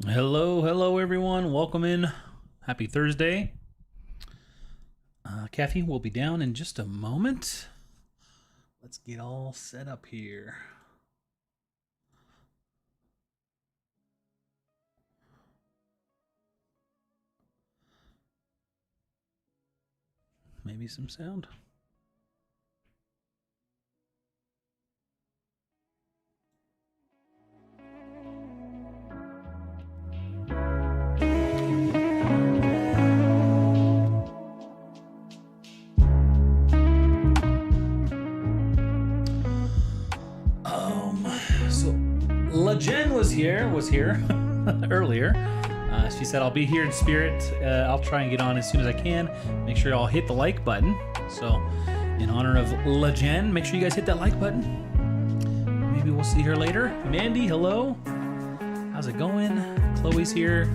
Hello everyone. Welcome in. Happy Thursday. Kathy will be down in just a moment. Let's get all set up here. Maybe some sound. Jen was here earlier. She said, I'll be here in spirit. I'll try and get on as soon as I can. Make sure y'all hit the like button. So, in honor of Jen, make sure you guys hit that like button. Maybe we'll see her later. Mandy, hello. How's it going? Chloe's here.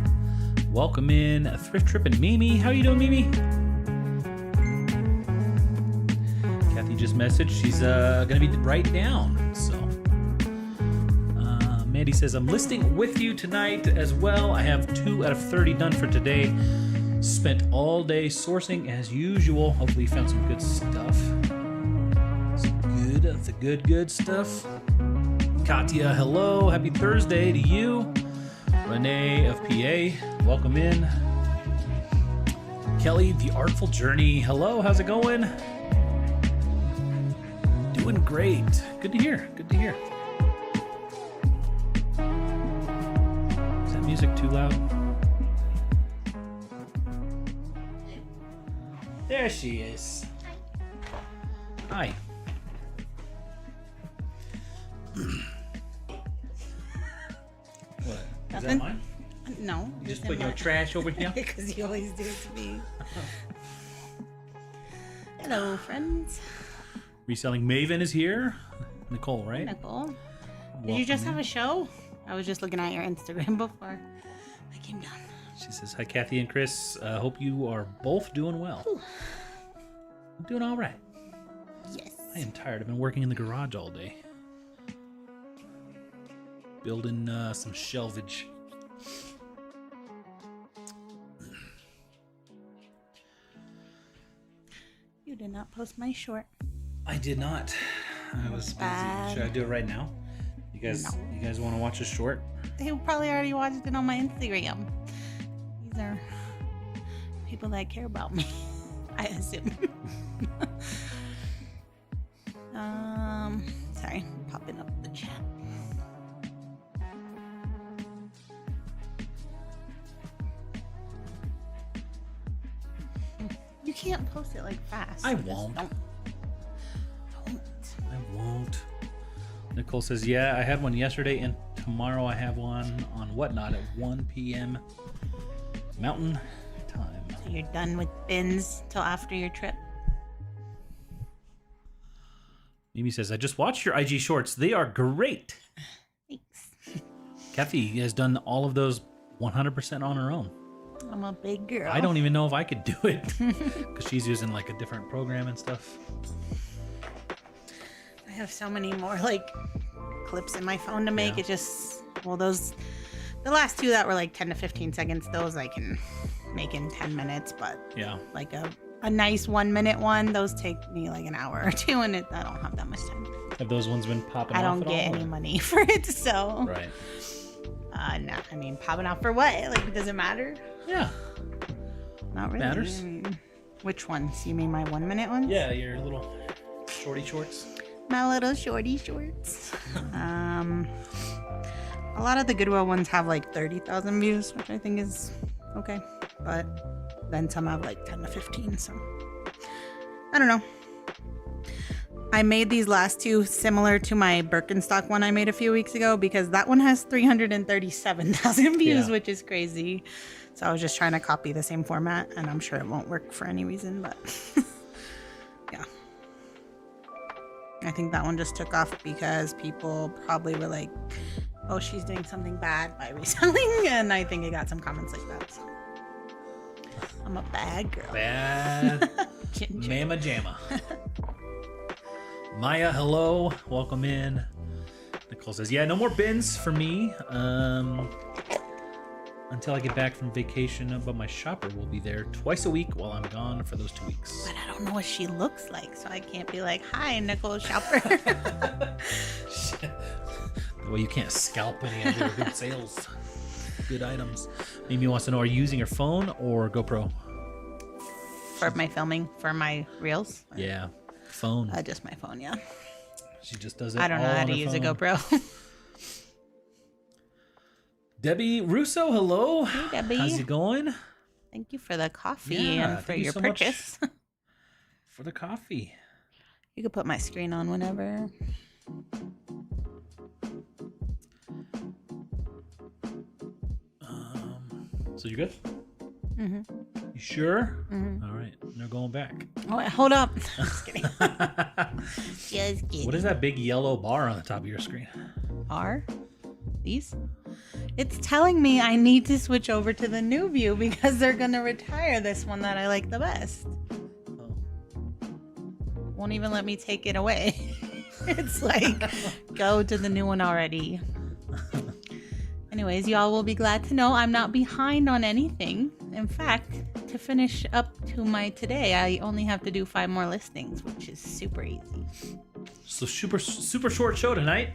Welcome in. Thrift Trip and Mimi. How you doing, Mimi? Kathy just messaged. She's going to be right down. So. Mandy says, I'm listing with you tonight as well. I have 2 out of 30 done for today. Spent all day sourcing as usual. Hopefully you found some good stuff. Some good stuff. Katya, hello. Happy Thursday to you. Renee of PA, welcome in. Kelly, The Artful Journey, hello. How's it going? Doing great. Good to hear. Music too loud? There she is. Hi. What? Is Nothing? that mine? No. You just put your trash over here? Because you always do it to me. Hello, friends. Reselling Maven is here. Nicole, right? Nicole. Did you just have a show? I was just looking at your Instagram before I came down. She says, hi, Kathy and Chris. Hope you are both doing well. Ooh. I'm doing all right. Yes. I am tired. I've been working in the garage all day. Building some shelvage. You did not post my short. I did not. I was busy. Bad. Should I do it right now? You guys want to watch a short? They probably already watched it on my Instagram. These are people that care about me, I assume. Sorry, popping up the chat. You can't post it like fast. I so won't. Don't. I won't. Nicole says, yeah, I had one yesterday, and tomorrow I have one on Whatnot at 1 p.m. Mountain Time. So you're done with bins till after your trip? Mimi says, I just watched your IG shorts. They are great. Thanks. Kathy has done all of those 100% on her own. I'm a big girl. I don't even know if I could do it because she's using like a different program and stuff. I have so many more like clips in my phone to make. Yeah. It just, well, the last 2 that were like 10 to 15 seconds, those I can make in 10 minutes, but Yeah. like a nice 1 minute one, those take me like an hour or 2, and I don't have that much time. Have those ones been popping off? I don't at get all, any or? money for it, so. Right. No, I mean, popping off for what? Like, does it matter? Yeah. Not really. Matters. I mean, which ones? You mean my 1 minute ones? Yeah, your little shorty shorts. My little shorty shorts. A lot of the Goodwill ones have like 30,000 views, which I think is okay. But then some have like 10 to 15, so I don't know. I made these last 2 similar to my Birkenstock one I made a few weeks ago because that one has 337,000 views, Yeah. which is crazy. So I was just trying to copy the same format, and I'm sure it won't work for any reason, but yeah. I think that one just took off because people probably were like, oh, she's doing something bad by reselling, and I think it got some comments like that. So. I'm a bad girl. Bad Mama Jamma. Maya, hello. Welcome in. Nicole says, yeah, no more bins for me. until I get back from vacation, but my shopper will be there twice a week while I'm gone for those 2 weeks. But I don't know what she looks like, so I can't be like, hi, Nicole Shopper. Well, you can't scalp any of your good sales, good items. Mimi wants to know, are you using your phone or GoPro? For my filming, for my reels? Yeah, phone. Just my phone, yeah. She just does it. I don't know all how on to her use a phone. GoPro. Debbie Russo, hello. Hey, Debbie. How's it going? Thank you for the coffee Yeah, and for thank you your so much purchase. for the coffee. You could put my screen on whenever. So you good? Mm-hmm. You sure? Mm-hmm. All right, they're going back. Oh, wait, hold up. Just kidding. Just kidding. What is that big yellow bar on the top of your screen? Are these? It's telling me I need to switch over to the new view because they're gonna retire this one that I like the best. Oh. Won't even let me take it away. It's like, go to the new one already. Anyways, y'all will be glad to know I'm not behind on anything. In fact, to finish up to my today, I only have to do 5 more listings, which is super easy. So super short show tonight.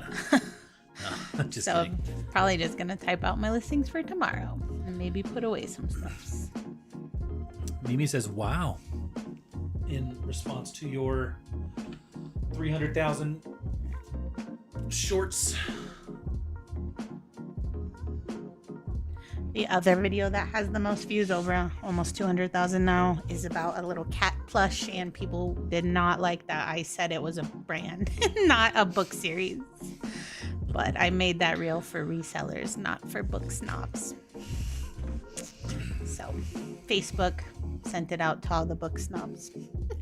No, just So kidding. probably just gonna type out my listings for tomorrow and maybe put away some stuffs. Mimi says, "Wow," in response to your 300,000 shorts. The other video that has the most views, over almost 200,000 now, is about a little cat plush, and people did not like that I said it was a brand, not a book series. But I made that reel for resellers, not for book snobs. So Facebook sent it out to all the book snobs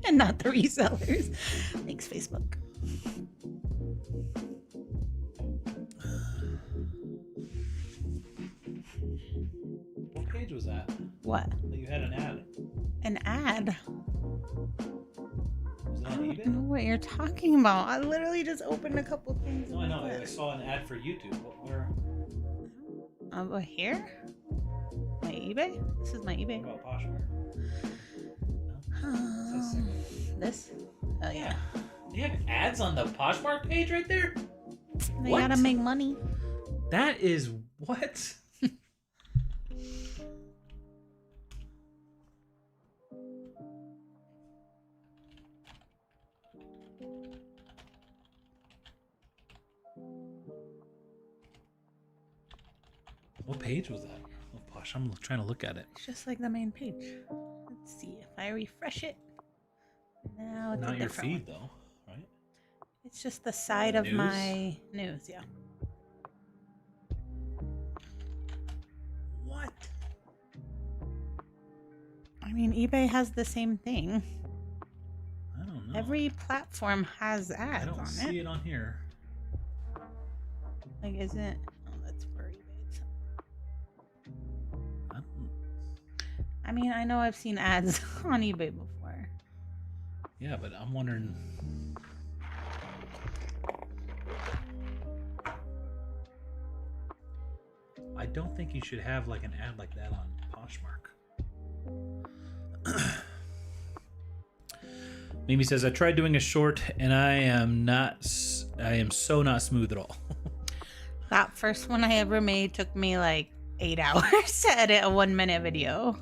and not the resellers. Thanks, Facebook. What page was that? What? That you had an ad. An ad? Was it I on don't eBay? know what you're talking about. I literally just opened a couple things. No, I know. I saw an ad for YouTube. But where? Over here? My eBay? This is my eBay. What about Poshmark? No? It says second. This? Oh yeah. You have ads on the Poshmark page right there? They What? gotta make money. That is what? What page was that? Oh, Posh, I'm trying to look at it. It's just like the main page. Let's see if I refresh it. Now it's a Not your different feed, one. though, right? It's just the side of News? my news, yeah. What? I mean, eBay has the same thing. I don't know. Every platform has ads I don't on see it. it on here. Like, isn't? Oh, that's for eBay. I don't... I mean, I know I've seen ads on eBay before. Yeah, but I'm wondering. I don't think you should have like an ad like that on Poshmark. Mimi says, I tried doing a short and I am so not smooth at all. That first one I ever made took me like 8 hours to edit a 1-minute video.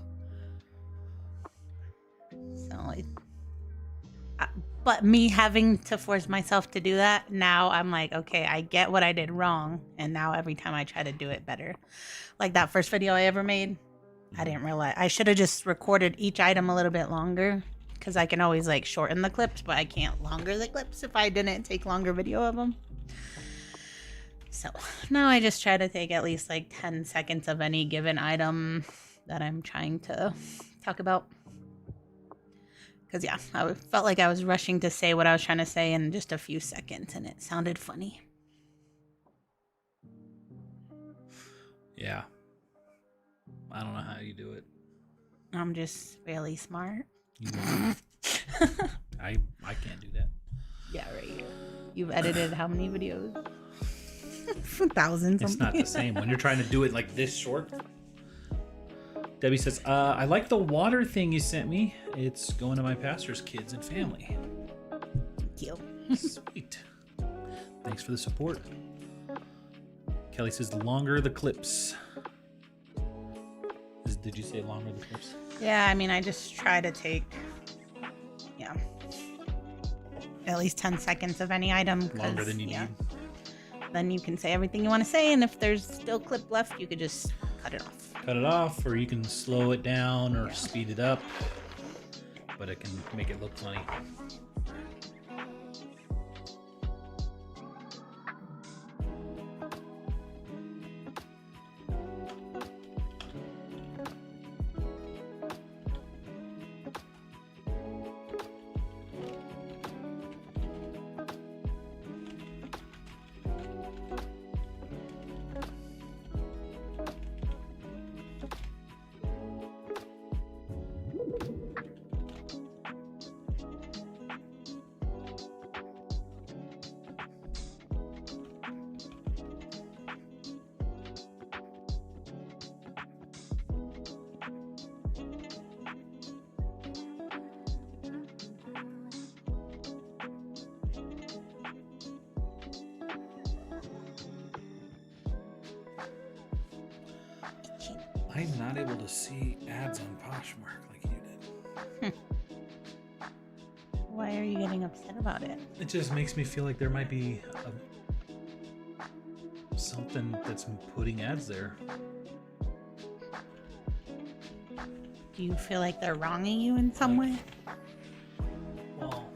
So, but me having to force myself to do that, now I'm like, okay, I get what I did wrong. And now every time I try to do it better. Like that first video I ever made, I didn't realize. I should have just recorded each item a little bit longer, because I can always like shorten the clips, but I can't longer the clips if I didn't take longer video of them. So now I just try to take at least like 10 seconds of any given item that I'm trying to talk about. Because yeah, I felt like I was rushing to say what I was trying to say in just a few seconds, and it sounded funny. Yeah. I don't know how you do it. I'm just really smart. You I can't do that. Yeah, right. You've edited how many videos? Thousands. It's not the same when you're trying to do it like this short. Debbie says, I like the water thing you sent me. It's going to my pastor's kids and family. Thank you. Sweet. Thanks for the support. Kelly says, longer the clips. Did you say longer the clips? Yeah, I mean, I just try to take, at least 10 seconds of any item. Longer than you need. Then you can say everything you want to say, and if there's still clip left, you could just cut it off. Cut it off, or you can slow it down or speed it up, but it can make it look funny. I'm not able to see ads on Poshmark like you did. Why are you getting upset about it? It just makes me feel like there might be something that's putting ads there. Do you feel like they're wronging you in some way? Well,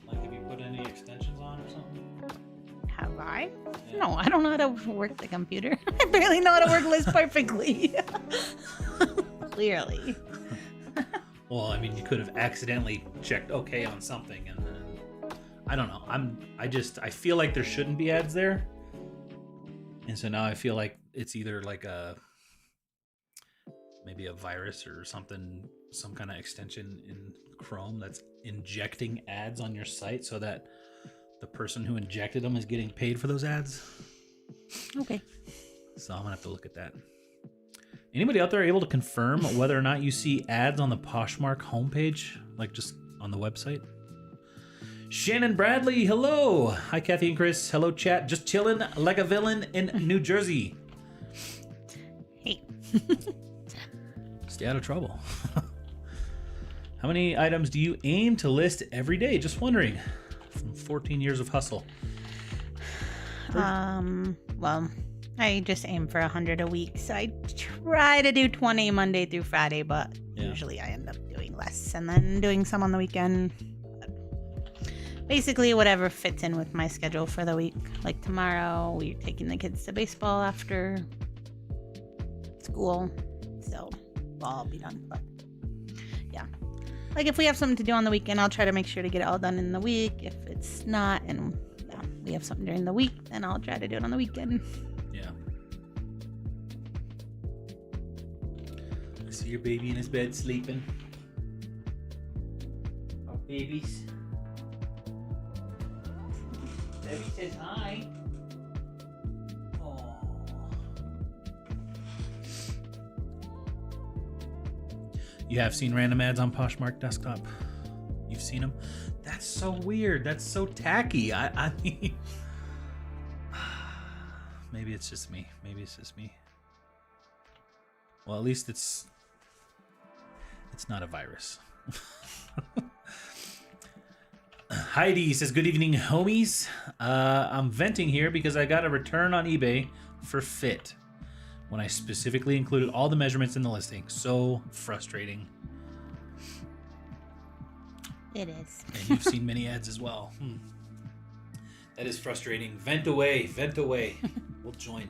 like have you put any extensions on or something? Have I? Yeah. No, I don't know how to work the computer. I barely know how to work lists perfectly. Clearly. Well, I mean, you could have accidentally checked OK on something, and then I don't know. I feel like there shouldn't be ads there, and so now I feel like it's either like maybe a virus or something, some kind of extension in Chrome that's injecting ads on your site, so that the person who injected them is getting paid for those ads. Okay. So I'm gonna have to look at that. Anybody out there able to confirm whether or not you see ads on the Poshmark homepage, like just on the website? Shannon Bradley, hello. Hi, Kathy and Chris. Hello, chat. Just chilling like a villain in New Jersey. Hey. Stay out of trouble. How many items do you aim to list every day? Just wondering. From 14 years of hustle. Well, I just aim for 100 a week, so I try to do 20 Monday through Friday, but usually I end up doing less and then doing some on the weekend. Basically, whatever fits in with my schedule for the week. Like tomorrow, we're taking the kids to baseball after school, so I'll be done. But yeah, like if we have something to do on the weekend, I'll try to make sure to get it all done in the week. If it's not, and we have something during the week, then I'll try to do it on the weekend. Yeah. I see your baby in his bed sleeping. Our babies. Debbie says hi. Aww. You have seen random ads on Poshmark desktop? You've seen them? That's so weird. That's so tacky. I mean, maybe it's just me. Maybe it's just me. Well, at least it's not a virus. Heidi says, good evening, homies. I'm venting here because I got a return on eBay for fit when I specifically included all the measurements in the listing. So frustrating. It is. And you've seen many ads as well. That is frustrating. Vent away. Vent away. We'll join.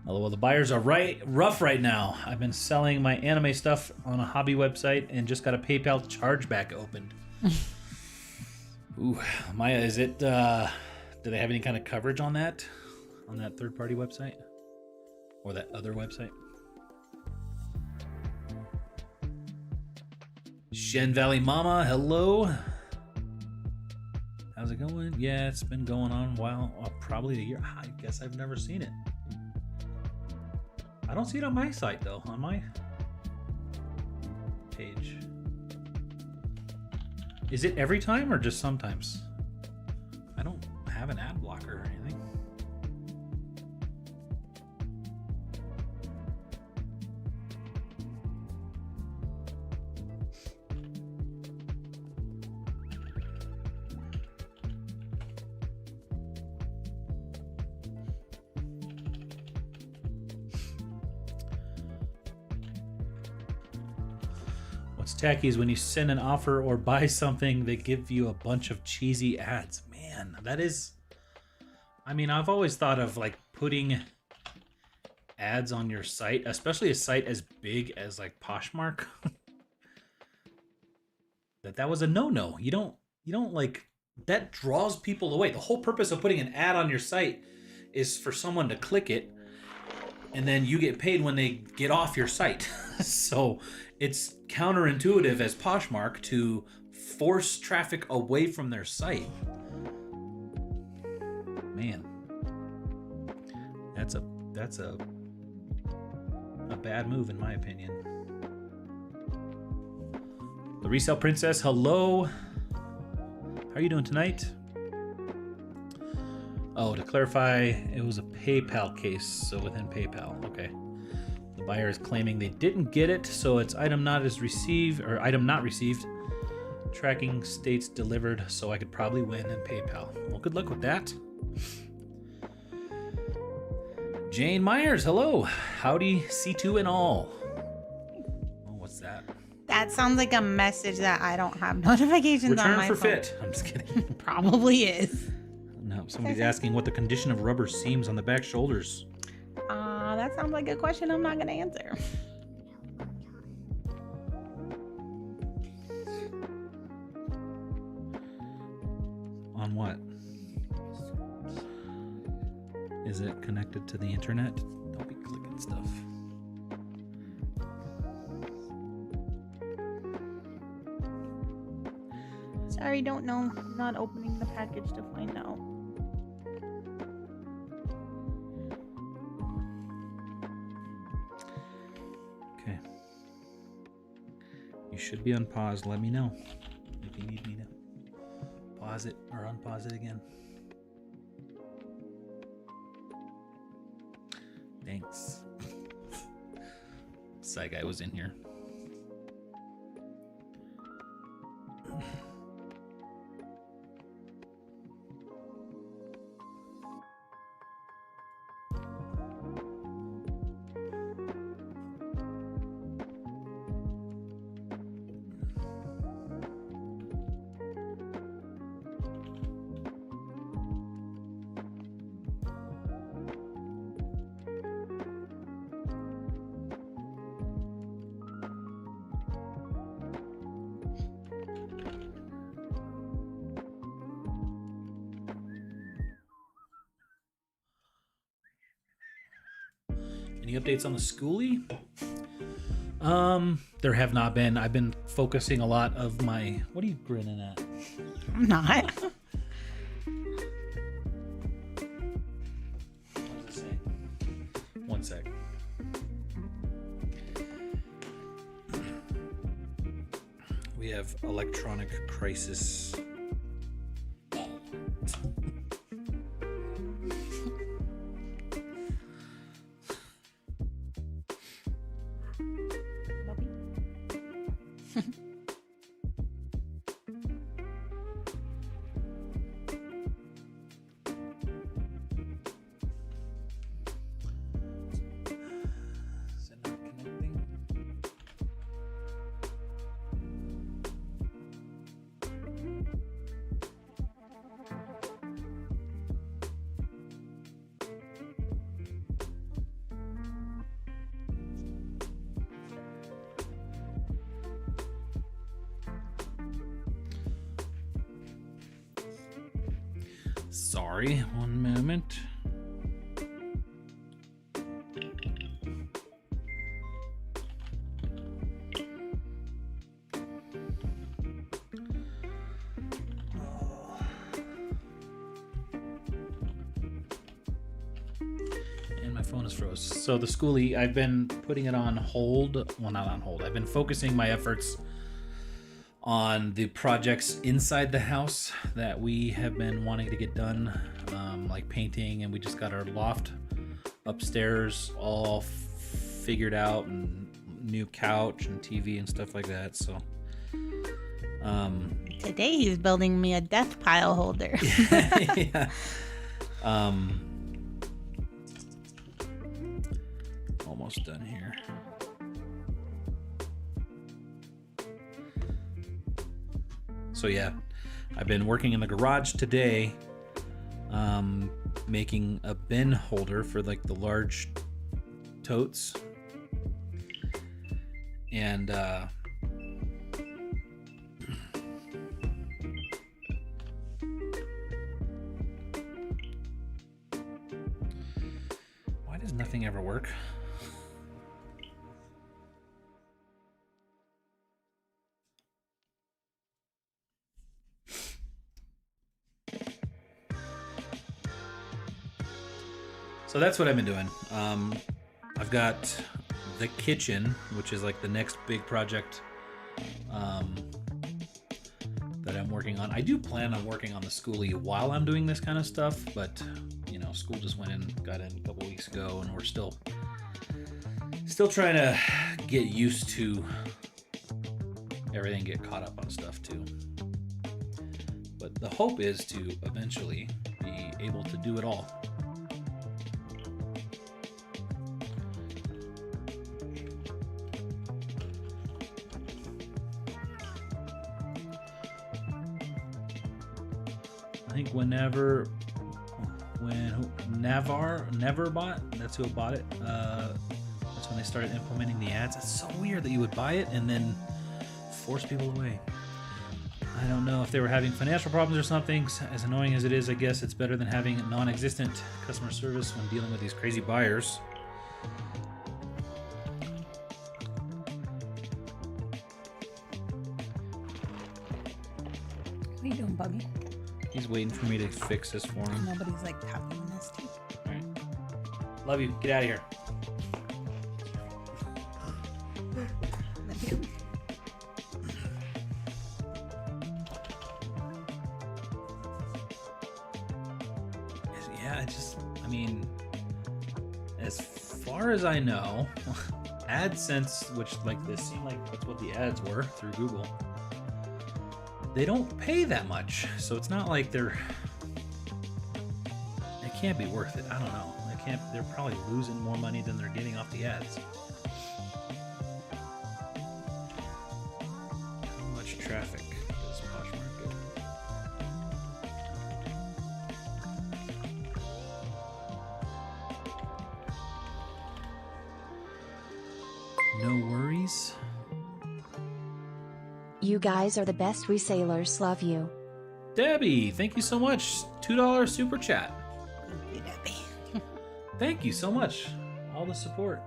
Well, the buyers are rough right now. I've been selling my anime stuff on a hobby website and just got a PayPal chargeback opened. Ooh, Maya, is it? Do they have any kind of coverage on that third-party website or that other website? Shen Valley Mama, hello. How's it going? Yeah, it's been going on a while. probably a year. I guess I've never seen it. I don't see it on my site though, on my page. Is it every time or just sometimes? I don't have an ad blocker or anything. What's tacky is when you send an offer or buy something, they give you a bunch of cheesy ads. Man, that is... I mean, I've always thought of like putting ads on your site, especially a site as big as like Poshmark. that was a no-no. You don't like... That draws people away. The whole purpose of putting an ad on your site is for someone to click it, and then you get paid when they get off your site. So it's counterintuitive as Poshmark to force traffic away from their site. Man, that's a bad move in my opinion. The Resale Princess, hello. How are you doing tonight? Oh, to clarify, it was a PayPal case, so within PayPal. Okay. The buyer is claiming they didn't get it, so it's item not received. Tracking states delivered, so I could probably win in PayPal. Well, good luck with that. Jane Myers, hello. Howdy, C2 and all. Oh, what's that? That sounds like a message that I don't have notifications on my Return for phone. fit. I'm just kidding. Probably is. No, somebody's asking what the condition of rubber seams on the back shoulders. That sounds like a question I'm not going to answer. On what? Is it connected to the internet? Don't be clicking stuff. Sorry, don't know. Not opening the package to find out. Okay. You should be on pause. Let me know if you need me to pause it or unpause it again. Thanks. Side guy was in here. Any updates on the schoolie? There have not been. I've been focusing a lot of my... What are you grinning at? I'm not. What does it say? One sec. We have electronic crisis. Sorry, one moment. My phone is froze. So the schoolie, I've been putting it on hold. Well, not on hold. I've been focusing my efforts on the projects inside the house that we have been wanting to get done, like painting, and we just got our loft upstairs all figured out, and new couch and TV and stuff like that. So today he's building me a death pile holder. yeah. Almost done here. So yeah, I've been working in the garage today, making a bin holder for like the large totes, and why does nothing ever work? So that's what I've been doing. I've got the kitchen, which is like the next big project that I'm working on. I do plan on working on the schoolie while I'm doing this kind of stuff, but you know, school just got in a couple weeks ago, and we're still trying to get used to everything, get caught up on stuff too. But the hope is to eventually be able to do it all. I think when Never bought, that's who bought it. That's when they started implementing the ads. It's so weird that you would buy it and then force people away. I don't know if they were having financial problems or something. As annoying as it is, I guess it's better than having non-existent customer service when dealing with these crazy buyers. What are you doing, Bubby? He's waiting for me to fix this for him. Nobody's like tapping on this too. All right. Love you. Get out of here. Yeah, I mean, as far as I know, AdSense, which like this seemed like that's what the ads were through Google, they don't pay that much, so it's not like it can't be worth it. I don't know. They're probably losing more money than they're getting off the ads. How much traffic does Poshmark get? No worries. You guys are the best resellers. Love you. Debbie, thank you so much. $2 super chat. Thank you, Debbie. Thank you so much. All the support.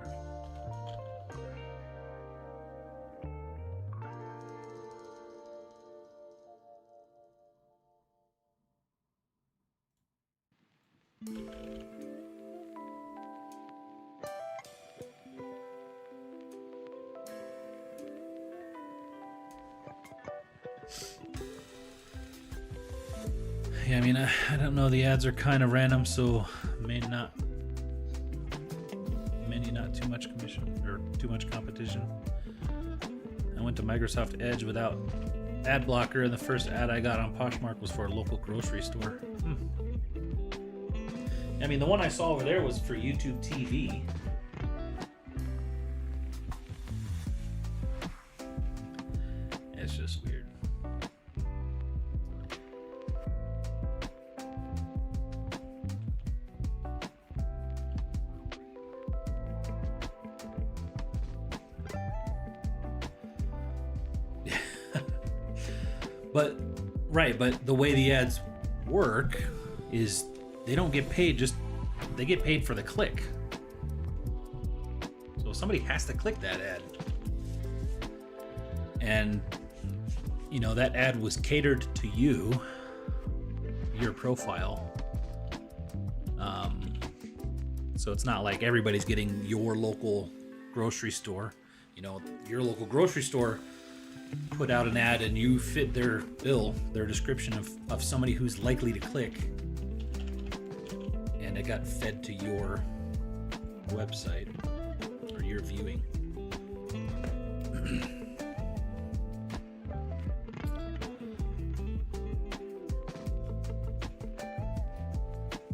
Yeah, I mean, I don't know. The ads are kind of random, so maybe not too much commission or too much competition. I went to Microsoft Edge without ad blocker, and the first ad I got on Poshmark was for a local grocery store. I mean, the one I saw over there was for YouTube TV. It's just weird. But the way the ads work is they don't get paid, they get paid for the click. So somebody has to click that ad. And you know, that ad was catered to you, your profile. So it's not like everybody's getting your local grocery store. You know, your local grocery store put out an ad and you fit their bill, their description of somebody who's likely to click, and it got fed to your website or your viewing.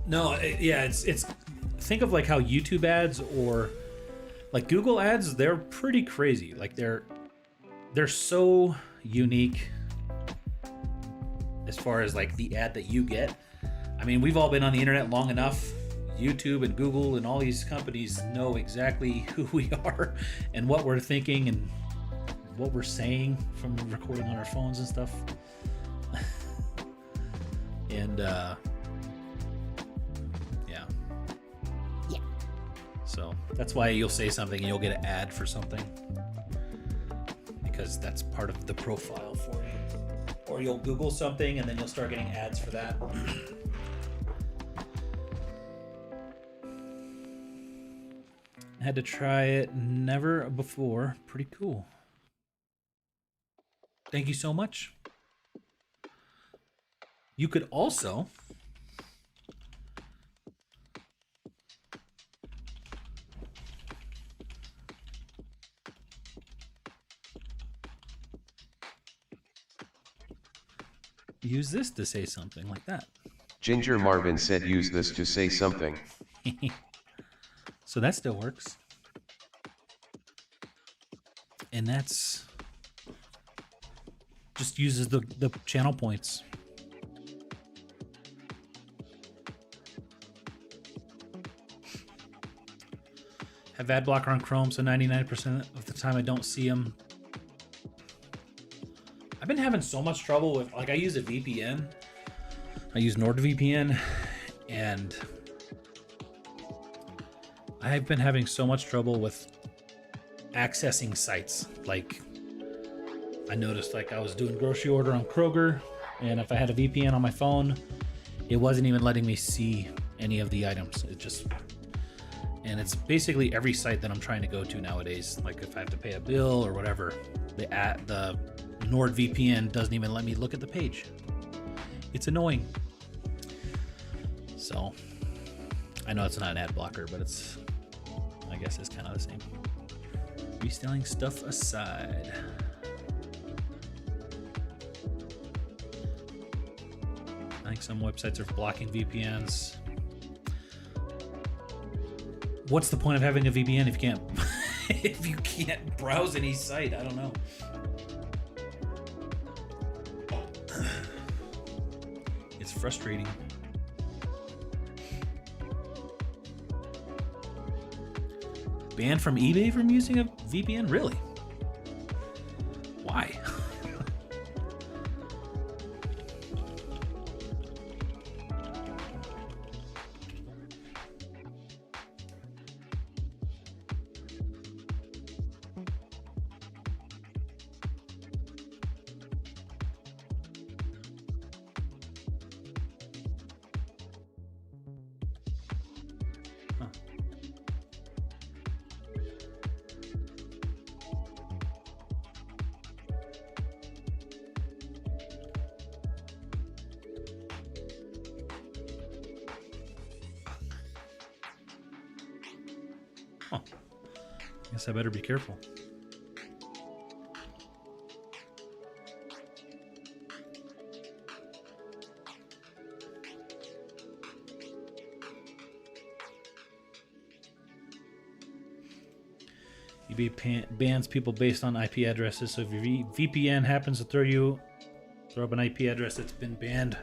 No, it's think of like how YouTube ads or like Google ads, they're pretty crazy. Like they're so unique as far as like the ad that you get. I mean, we've all been on the internet long enough. YouTube and Google and all these companies know exactly who we are and what we're thinking and what we're saying from recording on our phones and stuff. And yeah. So that's why you'll say something and you'll get an ad for something, because that's part of the profile for you. Or you'll Google something and then you'll start getting ads for that. I had to try it, never before. Pretty cool. Thank you so much. You could also use this to say something like that. Ginger Marvin said use this to say something. So that still works. And that's just uses the channel points. Have ad blocker on Chrome, so 99% of the time I don't see them. I've been having so much trouble with, like, I use a VPN. I use NordVPN, and I've been having so much trouble with accessing sites. Like, I noticed, like, I was doing grocery order on Kroger, and if I had a VPN on my phone, it wasn't even letting me see any of the items. It just, and it's basically every site that I'm trying to go to nowadays. Like, if I have to pay a bill or whatever, the NordVPN doesn't even let me look at the page. It's annoying. So, I know it's not an ad blocker, but it's, I guess it's kind of the same. Reselling stuff aside. I think some websites are blocking VPNs. What's the point of having a VPN if you can't if you can't browse any site? I don't know. It's frustrating. Banned from eBay from using a VPN? Really? Why? Guess I better be careful. eBay bans people based on IP addresses. So if your VPN happens to throw up an IP address that's been banned.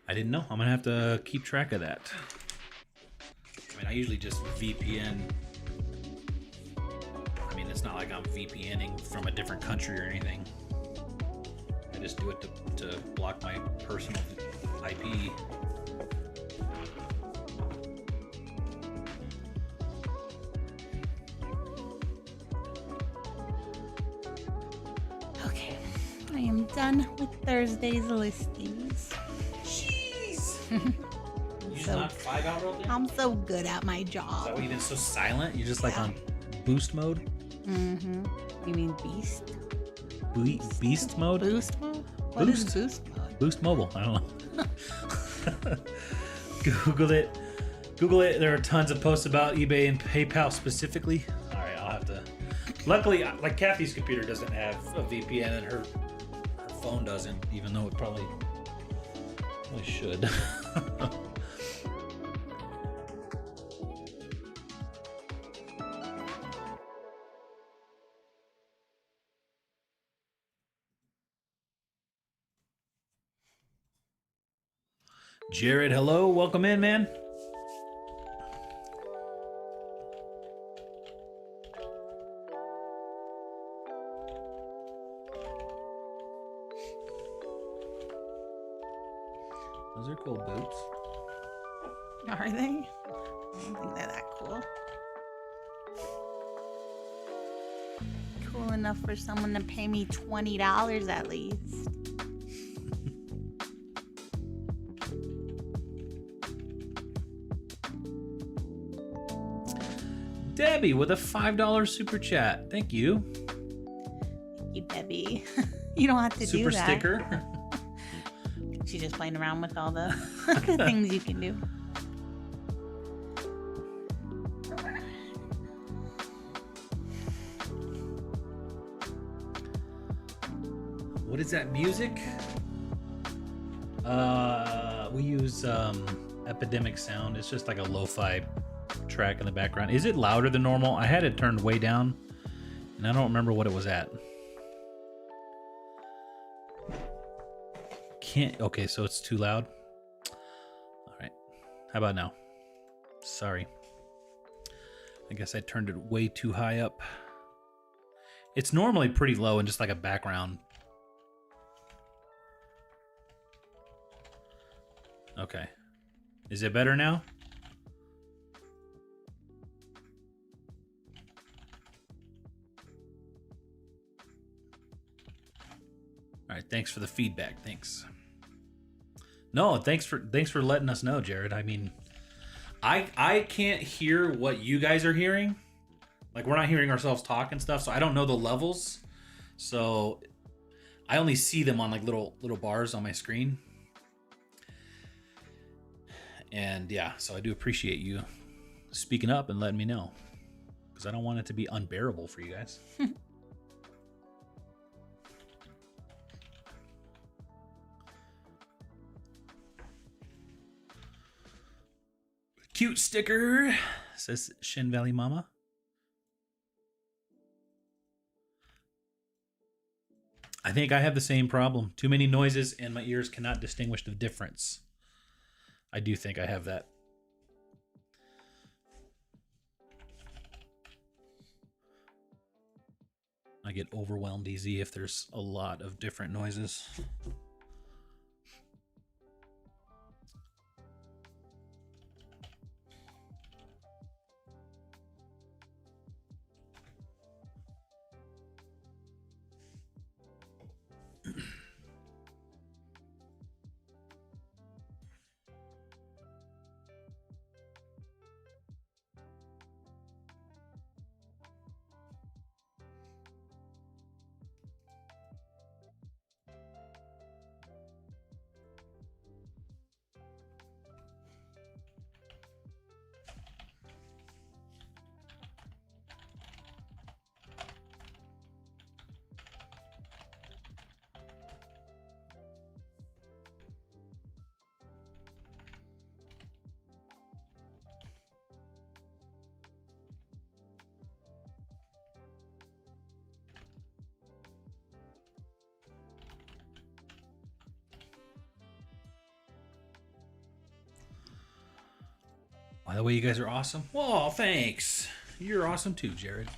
I didn't know. I'm gonna have to keep track of that. I mean, I usually just VPN. I mean, it's not like I'm VPNing from a different country or anything. I just do it to block my personal IP. Okay. done with Thursday's listings. Jeez. You just So- knocked 5 out real quick? I'm so good at my Is that job. why you've been so silent? You're just like on boost mode? Mm-hmm. You mean beast? Beast mode? Boost mode? What is Boost? boost mode? Boost mobile. I don't know. Google it. Google it. There are tons of posts about eBay and PayPal specifically. All right, I'll have to. Luckily, like Kathy's computer doesn't have a VPN and her phone doesn't, even though it probably should. Jared, hello. Welcome in, man. Those are cool boots. Are they? I don't think they're that cool. Cool enough for someone to pay me $20 at least. Debbie with a $5 super chat. Thank you. Thank you, Debbie. You don't have to Super do that. sticker. She's just playing around with all the, the things you can do. What is that music? We use Epidemic Sound. It's just like a lo-fi track in the background. Is it louder than normal? I had it turned way down, and I don't remember what it was at. Can't. Okay, so it's too loud. All right. How about now? Sorry. I guess I turned it way too high up. It's normally pretty low and just like a background. Okay. Is it better now? All right, thanks for the feedback. Thanks. No, thanks for letting us know, Jared. I mean, I can't hear what you guys are hearing. Like, we're not hearing ourselves talk and stuff, so I don't know the levels. So I only see them on like little bars on my screen. And yeah, so I do appreciate you speaking up and letting me know, because I don't want it to be unbearable for you guys. Cute sticker, says Shin Valley Mama. I think I have the same problem. Too many noises and my ears cannot distinguish the difference. I do think I have that. I get overwhelmed easy if there's a lot of different noises. By the way, you guys are awesome. Whoa, thanks. You're awesome too, Jared.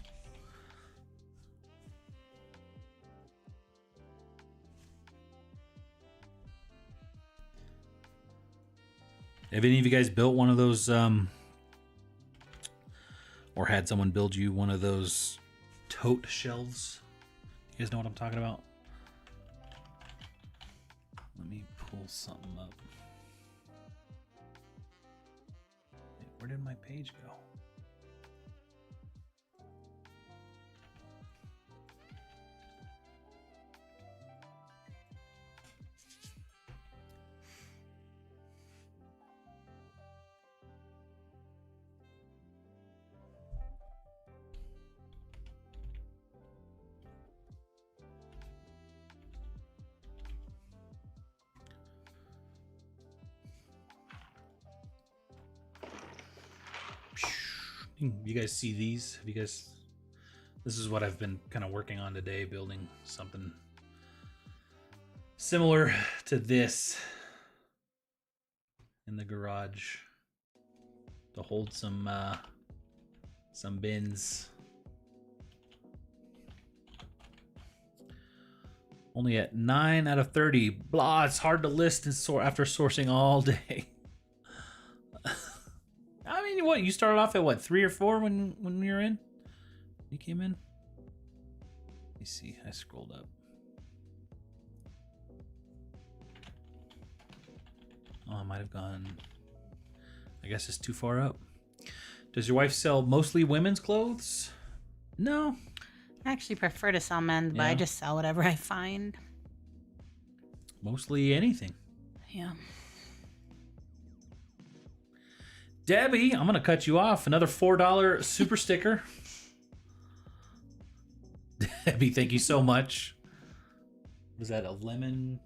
Have any of you guys built one of those, or had someone build you one of those tote shelves? You guys know what I'm talking about? pull something up. Wait, where did my page go? You guys see these? Have you guys? This is what I've been kind of working on today, building something similar to this in the garage to hold some bins. Only at 9 out of 30. Blah, it's hard to list and sort after sourcing all day. I mean, what, you started off at what, 3 or 4 when you were in? You came in? Let me see, I scrolled up. Oh, I might have gone, I guess it's too far up. Does your wife sell mostly women's clothes? No. I actually prefer to sell men's, but I just sell whatever I find. Mostly anything. Yeah. Debbie, I'm going to cut you off. Another $4 super sticker. Debbie, thank you so much. Was that a lemon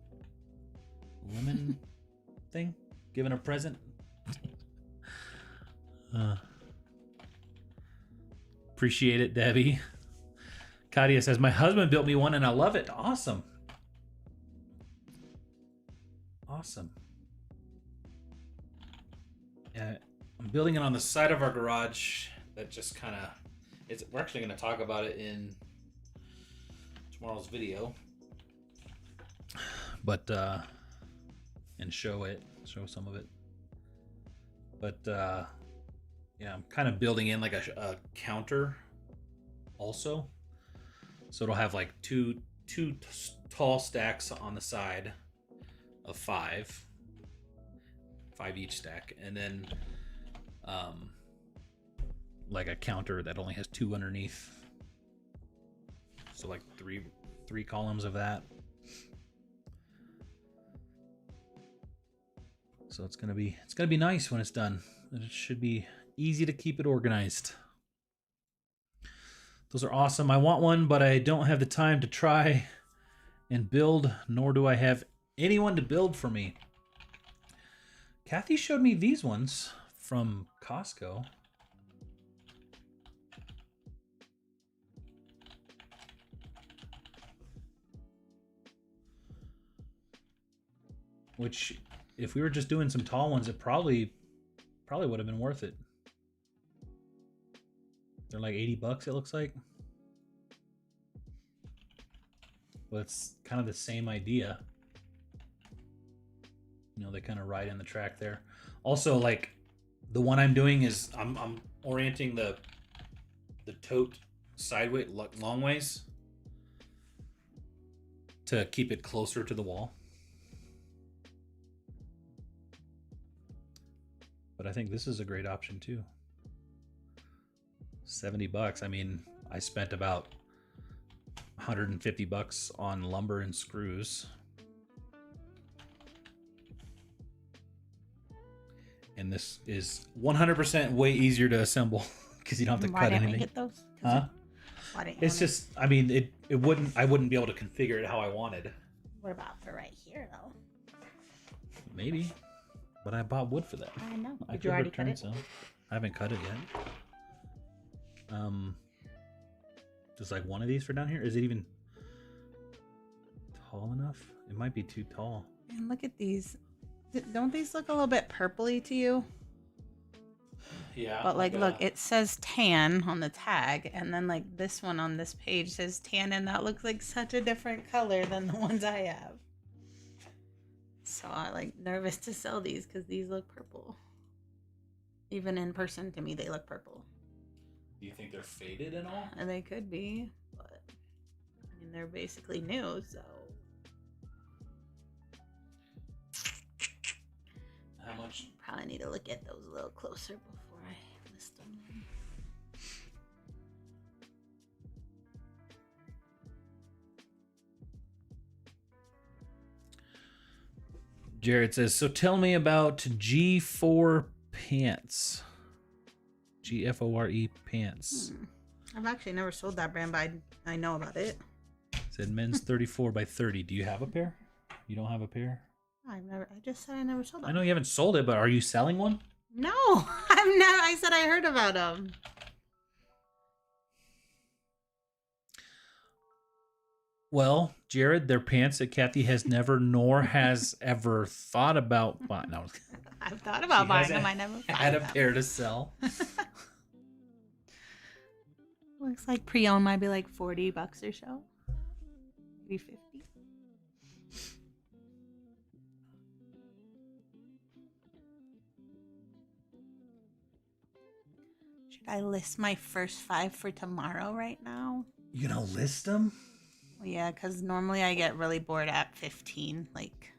thing? Giving a present? Appreciate it, Debbie. Katia says, my husband built me one and I love it. Awesome. Awesome. Yeah, I'm building it on the side of our garage. That just kind of, we're actually going to talk about it in tomorrow's video. But, and show some of it. But, yeah, I'm kind of building in like a counter also. So it'll have like two tall stacks on the side of 5 each stack, and then like a counter that only has 2 underneath. So like three columns of that. So it's gonna be nice when it's done. It should be easy to keep it organized. Those are awesome. I want one, but I don't have the time to try and build, nor do I have anyone to build for me. Kathy showed me these ones from Costco. Which, if we were just doing some tall ones, it probably would have been worth it. They're like $80, it looks like. But it's kind of the same idea. You know, they kind of ride in the track there. Also, like, the one I'm doing is I'm orienting the tote sideways, long ways, to keep it closer to the wall. But I think this is a great option too. $70. I mean, I spent about $150 on lumber and screws. And this is 100% way easier to assemble because you don't have to cut anything. Why didn't we get those? Huh? Why didn't It's just, I mean, I wouldn't be able to configure it how I wanted. What about for right here though? Maybe. But I bought wood for that. I know. I Did you already cut it? some. I haven't cut it yet. Just like one of these for down here. Is it even tall enough? It might be too tall. And look at these. Don't these look a little bit purpley to you? Yeah. But like, look, it says tan on the tag, and then like this one on this page says tan, and that looks like such a different color than the ones I have. So I like nervous to sell these because these look purple. Even in person, to me, they look purple. Do you think they're faded at all? And they could be, but I mean, they're basically new, so. probably need to look at those a little closer before I list them. Jared says, so tell me about G4 pants. GFORE pants. I've actually never sold that brand, but I know about it. Said men's 34 by 30. Do you have a pair? You don't have a pair? I just said I never sold them. I know you haven't sold it, but are you selling one? No, I'm not. I said I heard about them. Well, Jared, they're pants that Kathy has never nor has ever thought about buying. No, I've thought about buying them. I never had a them. pair to sell. Looks like pre-owned might be like $40 or so. Maybe 50. Should I list my first 5 for tomorrow right now? You gonna list them? Well, yeah, because normally I get really bored at 15. Like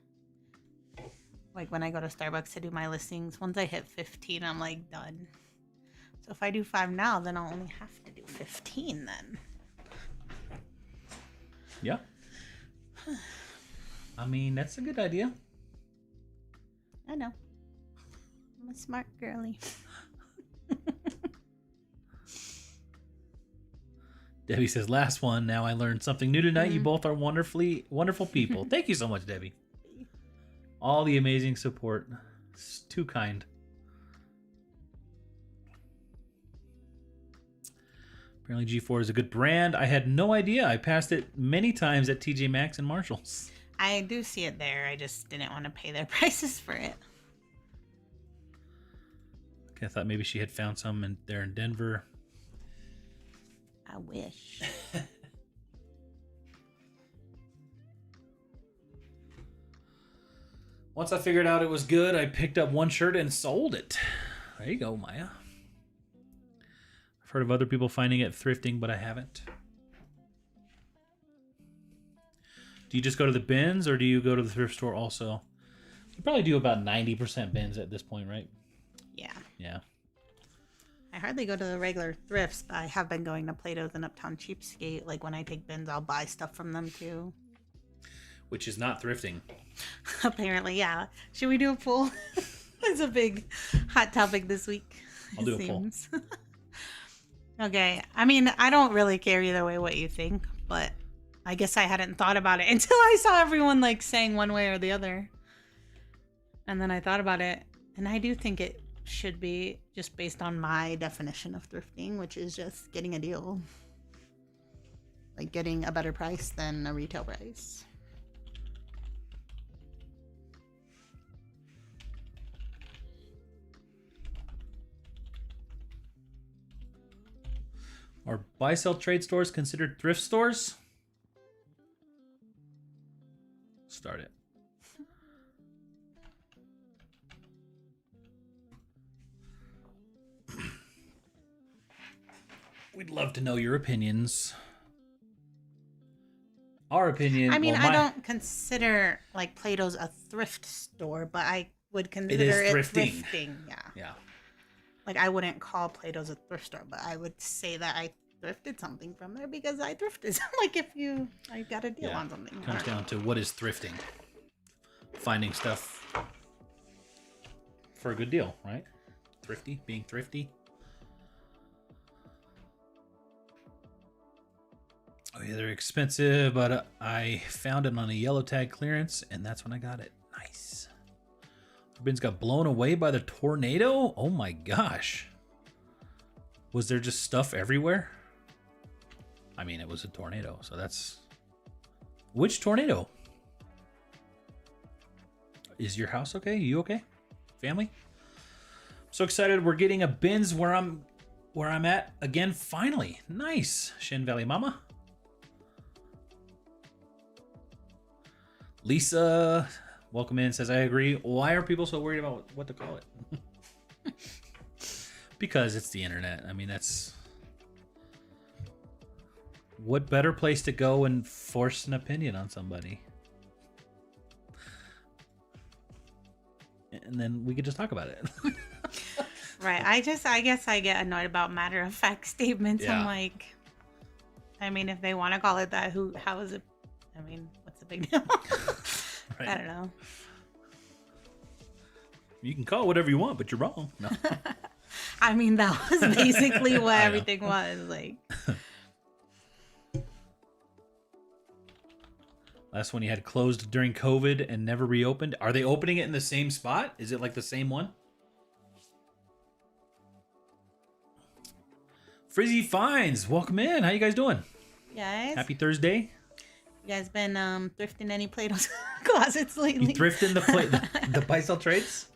when I go to Starbucks to do my listings, once I hit 15, I'm like done. So if I do 5 now, then I'll only have to do 15 then. Yeah. I mean, that's a good idea. I know. I'm a smart girly. Debbie says, last one. Now I learned something new tonight. You both are wonderful people. Thank you so much, Debbie. All the amazing support. It's too kind. Apparently G4 is a good brand. I had no idea. I passed it many times at TJ Maxx and Marshalls. I do see it there. I just didn't want to pay their prices for it. Okay, I thought maybe she had found some there in Denver. I wish. Once I figured out it was good, I picked up one shirt and sold it. There you go, Maya. I've heard of other people finding it thrifting, but I haven't. Do you just go to the bins, or do you go to the thrift store also? You probably do about 90% bins at this point, right? Yeah. Yeah. I hardly go to the regular thrifts, but I have been going to Plato's and Uptown Cheapskate. Like when I take bins, I'll buy stuff from them too. Which is not thrifting. Apparently, yeah. Should we do a poll? It's a big hot topic this week. I'll do a poll. Okay. I mean, I don't really care either way what you think, but I guess I hadn't thought about it until I saw everyone like saying one way or the other. And then I thought about it, and I do think it should be just based on my definition of thrifting, which is just getting a deal. Like getting a better price than a retail price. Are buy-sell trade stores considered thrift stores? Start it. We'd love to know your opinions. Our opinion. I mean, well, I don't consider like Plato's a thrift store, but I would consider it thrifting. Yeah. Yeah. Like I wouldn't call Plato's a thrift store, but I would say that I thrifted something from there because I thrifted. Like if I got a deal on something. It comes down to what is thrifting. Finding stuff for a good deal, right? Thrifty, being thrifty. Oh yeah, they're expensive, but I found it on a yellow tag clearance, and that's when I got it. Nice. Our bins got blown away by the tornado? Oh my gosh. Was there just stuff everywhere? I mean, it was a tornado, so that's... Which tornado? Is your house okay? You okay? Family? So excited we're getting a bins where I'm at again finally. Nice. Shin Valley Mama. Lisa, welcome in, says I agree. Why are people so worried about what to call it? Because it's the internet. I mean, that's... What better place to go and force an opinion on somebody? and then we could just talk about it. Right. I guess I get annoyed about matter of fact statements. Yeah. I'm like, I mean, if they want to call it that, how is it? I mean, what's the big deal? Right. I don't know. You can call it whatever you want, but you're wrong. No. I mean, that was basically what I know. everything was like. Last one you had closed during COVID and never reopened. Are they opening it in the same spot? Is it like the same one? Frizzy Finds, welcome in. How you guys doing? Guys, Happy Thursday. you guys been thrifting any Play-Doh closets lately? You thrifting the buy-sell trades?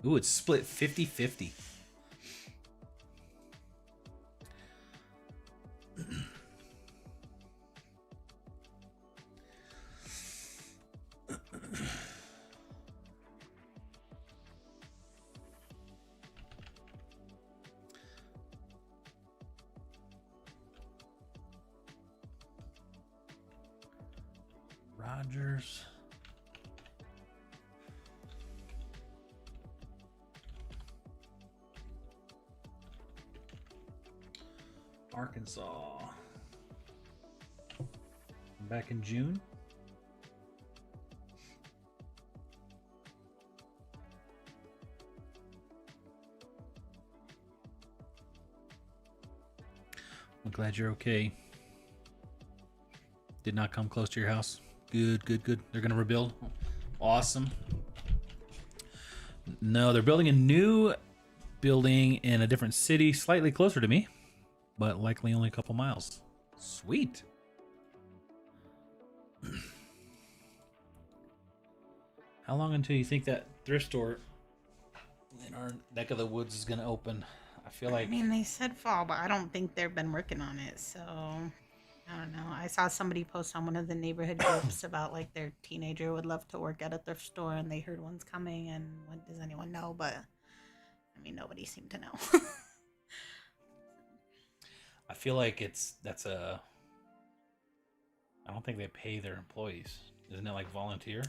Ooh, it's split 50-50. Rogers. Arkansas. Back in June. I'm glad you're okay. Did not come close to your house. Good, good, good. They're going to rebuild. Awesome. No, they're building a new building in a different city, slightly closer to me, but likely only a couple miles. Sweet. How long until you think that thrift store in our neck of the woods is going to open? I feel like... I mean, they said fall, but I don't think they've been working on it, so I don't know. I saw somebody post on one of the neighborhood groups about like their teenager would love to work at a thrift store and they heard one's coming, and what does anyone know? But I mean, nobody seemed to know. I feel like I don't think they pay their employees. Isn't it like volunteer?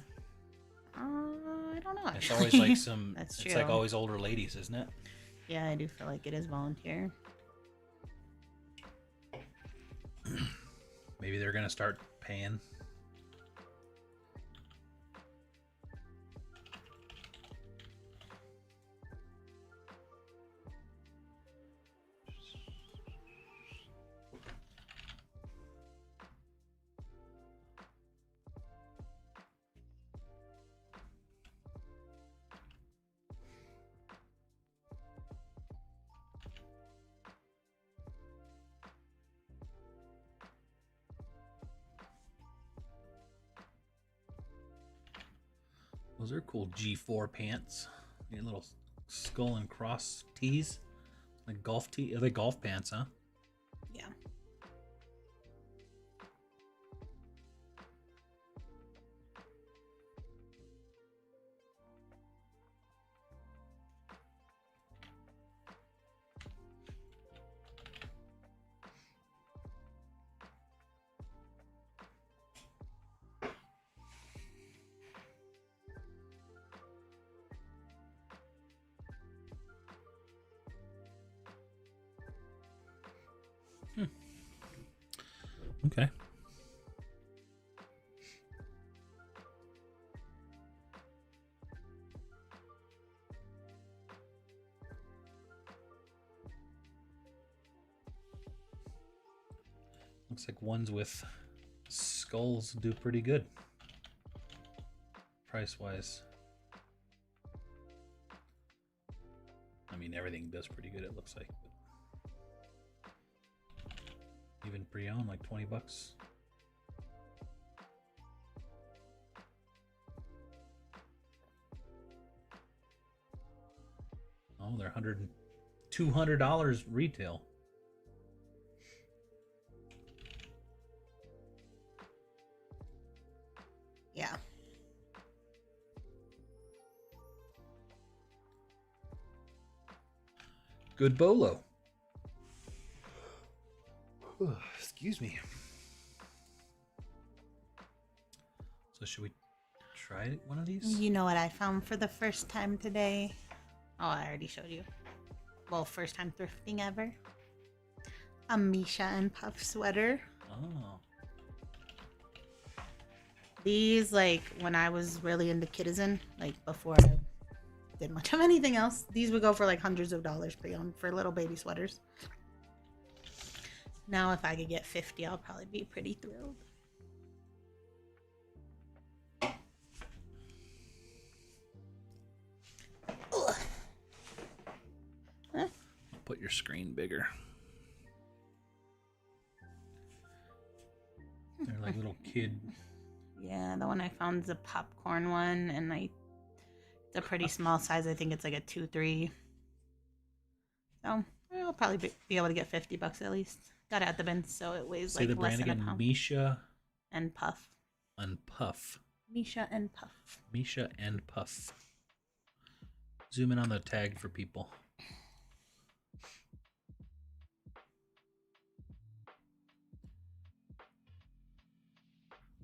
I don't know. It's always like some. That's It's like true. always older ladies, isn't it? Yeah, I do feel like it is volunteer. Maybe they're gonna start paying. Those are cool G4 pants. Your little skull and cross tees. Like golf tee. Are they golf pants, huh? Yeah. Okay. Looks like ones with skulls do pretty good. Price wise. I mean, everything does pretty good, it looks like. Even pre-owned, like 20 bucks. Oh, they're $200 retail. Yeah. Good Bolo. Excuse me. So should we try one of these? You know what I found for the first time today? Oh, I already showed you. Well, first time thrifting ever. A Misha and Puff sweater. Oh. These, like, when I was really into Kitizen, like, before I did much of anything else, these would go for, like, hundreds of dollars pre-owned for little baby sweaters. Now, if I could get 50, I'll probably be pretty thrilled. Ugh. Huh? Put your screen bigger. They're like little kid. Yeah, the one I found is a popcorn one, and it's a pretty small size. I think it's like a 2-3. So I'll probably be able to get $50 at least. Got it at the bin, so it weighs Say like the less brand than a again. pound. Misha And Puff. and Puff. Misha and Puff. Misha and Puff. Zoom in on the tag for people.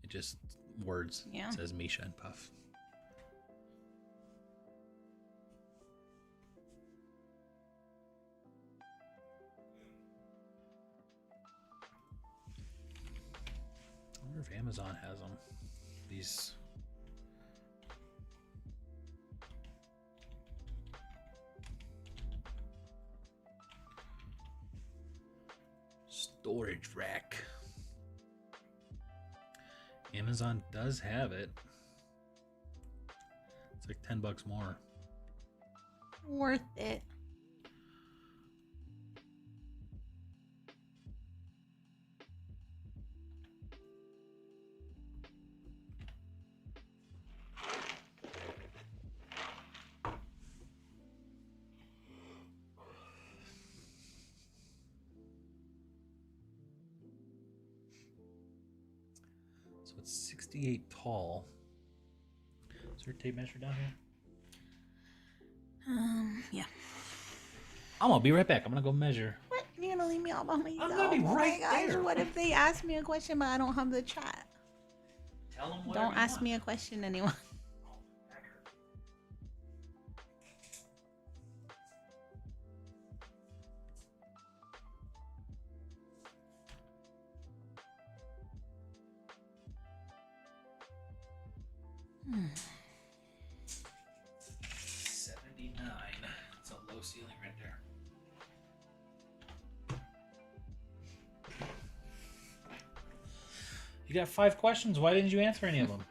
It just words. Yeah. It says Misha and Puff. I wonder if Amazon has them. These. Storage rack. Amazon does have it. It's like $10 more. Worth it. So it's 68 tall. Is there a tape measure down here? Yeah. I'm gonna be right back. I'm gonna go measure. What? You're gonna leave me all by myself? gonna be right Oh my gosh, there. what if they ask me a question but I don't have the chat? Tell them Don't ask me a question, anyone. Hmm. 79. It's a low ceiling right there. You got 5 questions. Why didn't you answer any of them?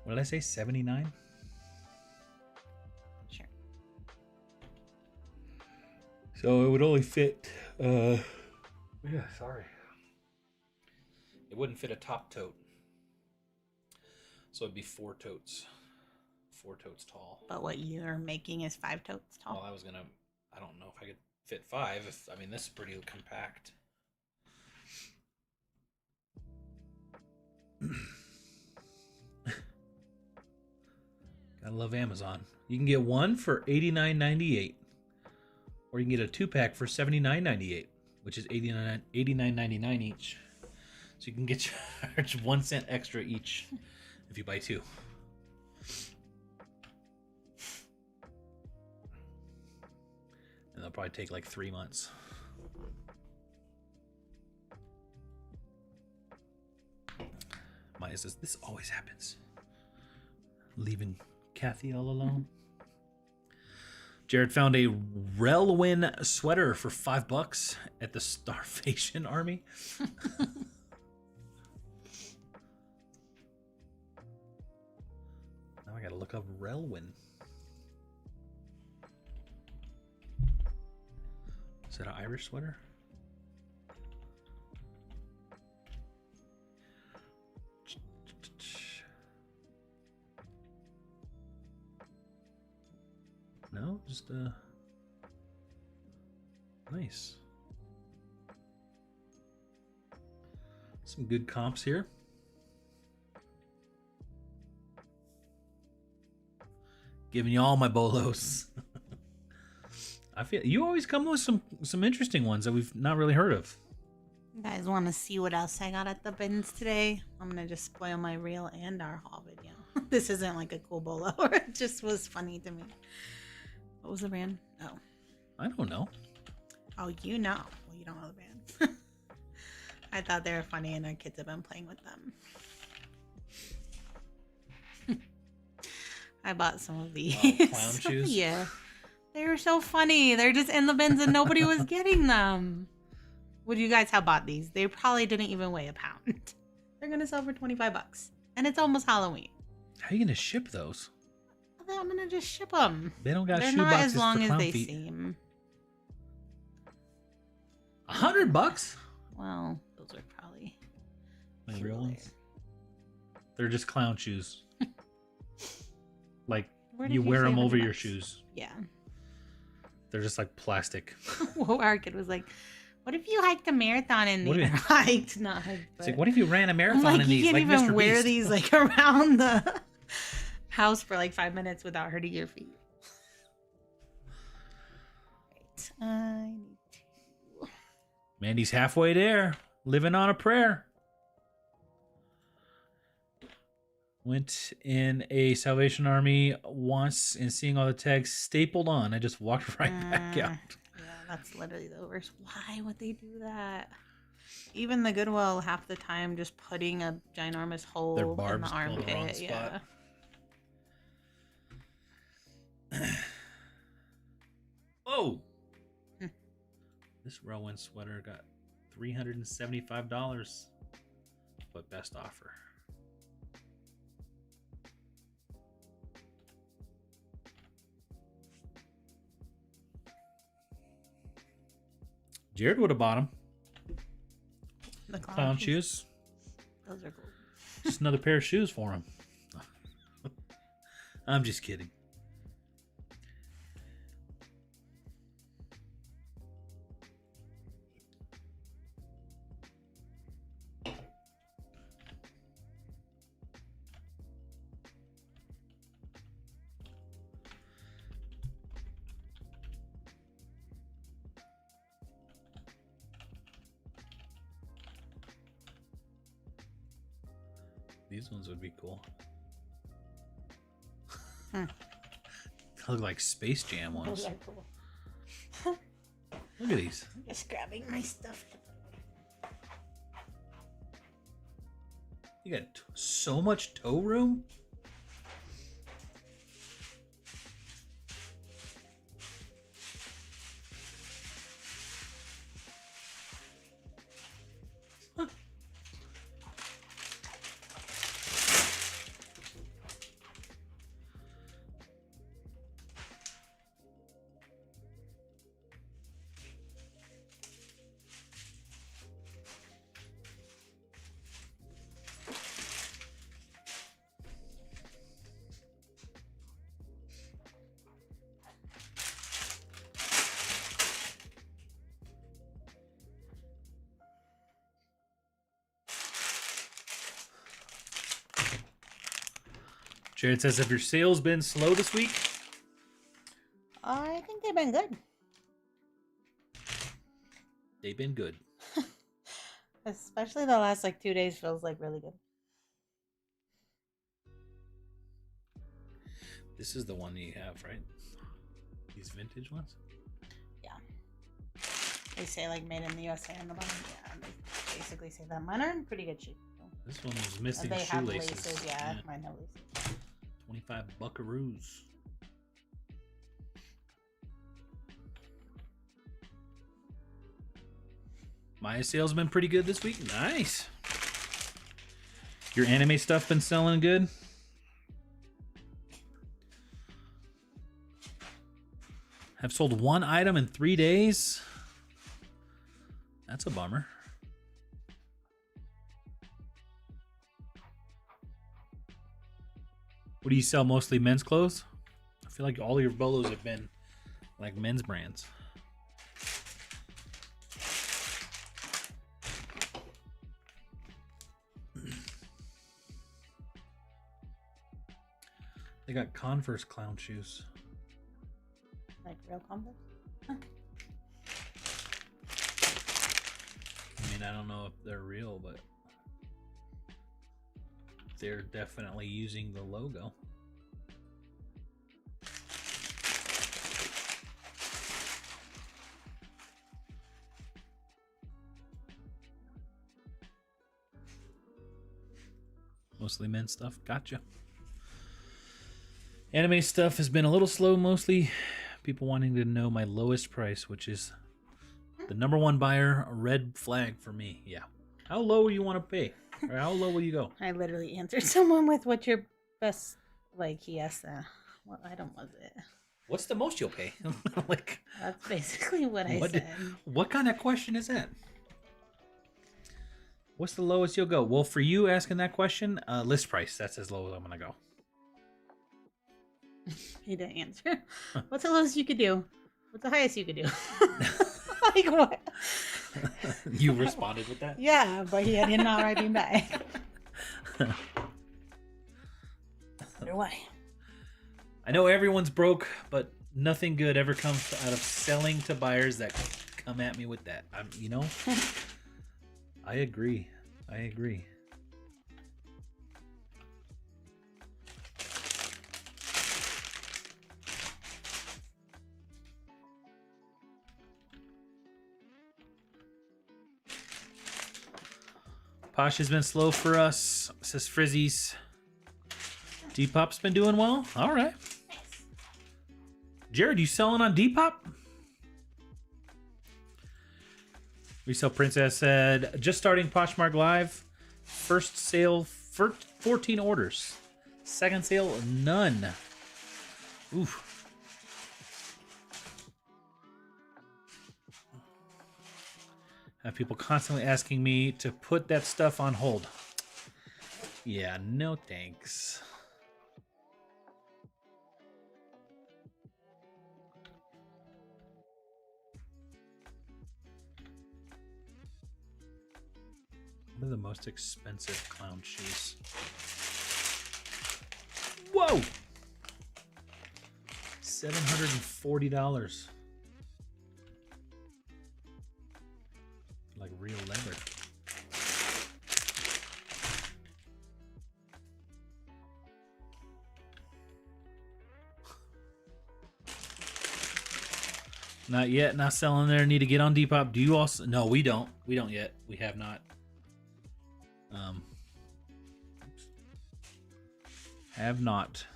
What did I say? 79? Sure. So it would only fit. Yeah, sorry. It wouldn't fit a top tote. So it'd be 4 totes. 4 totes tall. But what you're making is 5 totes tall. Well, I don't know if I could fit 5. This is pretty compact. Gotta love Amazon. You can get one for $89.98, or you can get a 2-pack for $79.98, which is $89.99 each. So you can get charged 1 cent extra each if you buy 2. And they'll probably take like 3 months. Maya says, this always happens. Leaving Kathy all alone. Jared found a Relwyn sweater for $5 at the Starvation Army. Now I gotta look up Relwyn. Is that an Irish sweater? No, just nice. Some good comps here. Giving you all my bolos. I feel you always come with some interesting ones that we've not really heard of. You guys want to see what else I got at the bins today? I'm going to just spoil my reel and our haul video. This isn't like a cool bolo. It just was funny to me. What was the brand? Oh. I don't know. Oh, you know. Well, you don't know the brand. I thought they were funny and our kids have been playing with them. I bought some of these. Oh, clown shoes? Yeah. They were so funny. They're just in the bins and nobody was getting them. Would you guys have bought these? They probably didn't even weigh a pound. They're going to sell for $25. And it's almost Halloween. How are you gonna ship those? I'm going to just ship them. They don't got They're shoe not boxes as long for as clown they feet. seem. $100? Well, those are probably My real ones? They're just clown shoes. Like, Where did you wear say them over $100? your shoes. Yeah. They're just like plastic. Well, our kid was like, what if you hiked a marathon in What these? if- Hiked, not hiked. It's But... like, what if you ran a I'm marathon like, in you these? can't Like even Mr. wear Beast? these like around the house for like 5 minutes without hurting your feet. Right. I need to. Mandy's halfway there, living on a prayer. Went in a Salvation Army once and seeing all the tags stapled on, I just walked right back out. Yeah, that's literally the worst. Why would they do that? Even the Goodwill, half the time, just putting a ginormous hole Their in the barbs go in armpit. the wrong Yeah. spot. Oh! Hmm. This Rowan sweater got $375, but best offer. Jared would have bought them. The Clown shoes. Those are cool. Just another pair of shoes for him. I'm just kidding. These ones would be cool. Hmm. They look like Space Jam ones. Those are cool. Look at these. I'm just grabbing my stuff. You got so much toe room. Jared says, have your sales been slow this week? I think they've been good. They've been good. Especially the last like 2 days feels like really good. This is the one you have, right? These vintage ones? Yeah. They say like made in the USA on the bottom. Yeah, they basically say that. Mine are in pretty good shape. This one was missing They have shoelaces. laces, yeah. Mine have laces. 25 buckaroos. My sales been pretty good this week. Nice. Your anime stuff been selling good? Have sold one item in 3 days. That's a bummer. What do you sell? Mostly men's clothes? I feel like all your bolos have been like men's brands. They got Converse clown shoes. Like real Converse? I mean, I I don't know if they're real, but they're definitely using the logo. Mostly men's stuff. Gotcha. Anime stuff has been a little slow, mostly people wanting to know my lowest price, which is the number one buyer, a red flag for me. Yeah. How low you want to pay? Or how low will you go? I literally answered someone with what's your best, like, he asked what item was it? What's the most you'll pay? Like, that's basically what I said. What kind of question is that? What's the lowest you'll go? Well, for you asking that question, list price. That's as low as I'm going to go. He didn't answer. What's the lowest you could do? What's the highest you could do? Like what? You responded with that? Yeah, but he did not write me back. Wonder why? I know everyone's broke, but nothing good ever comes out of selling to buyers that come at me with that. You know? I agree. Posh has been slow for us, says Frizzies. Depop's been doing well. All right. Jared, you selling on Depop? Resale Princess said, just starting Poshmark Live. First sale, 14 orders. Second sale, none. Oof. Have people constantly asking me to put that stuff on hold. Yeah, no thanks. What are the most expensive clown shoes? Whoa! $740. Like real leather. Not yet. Not selling there. Need to get on Depop. Do you also? No, we don't. We don't yet. We have not. Have not.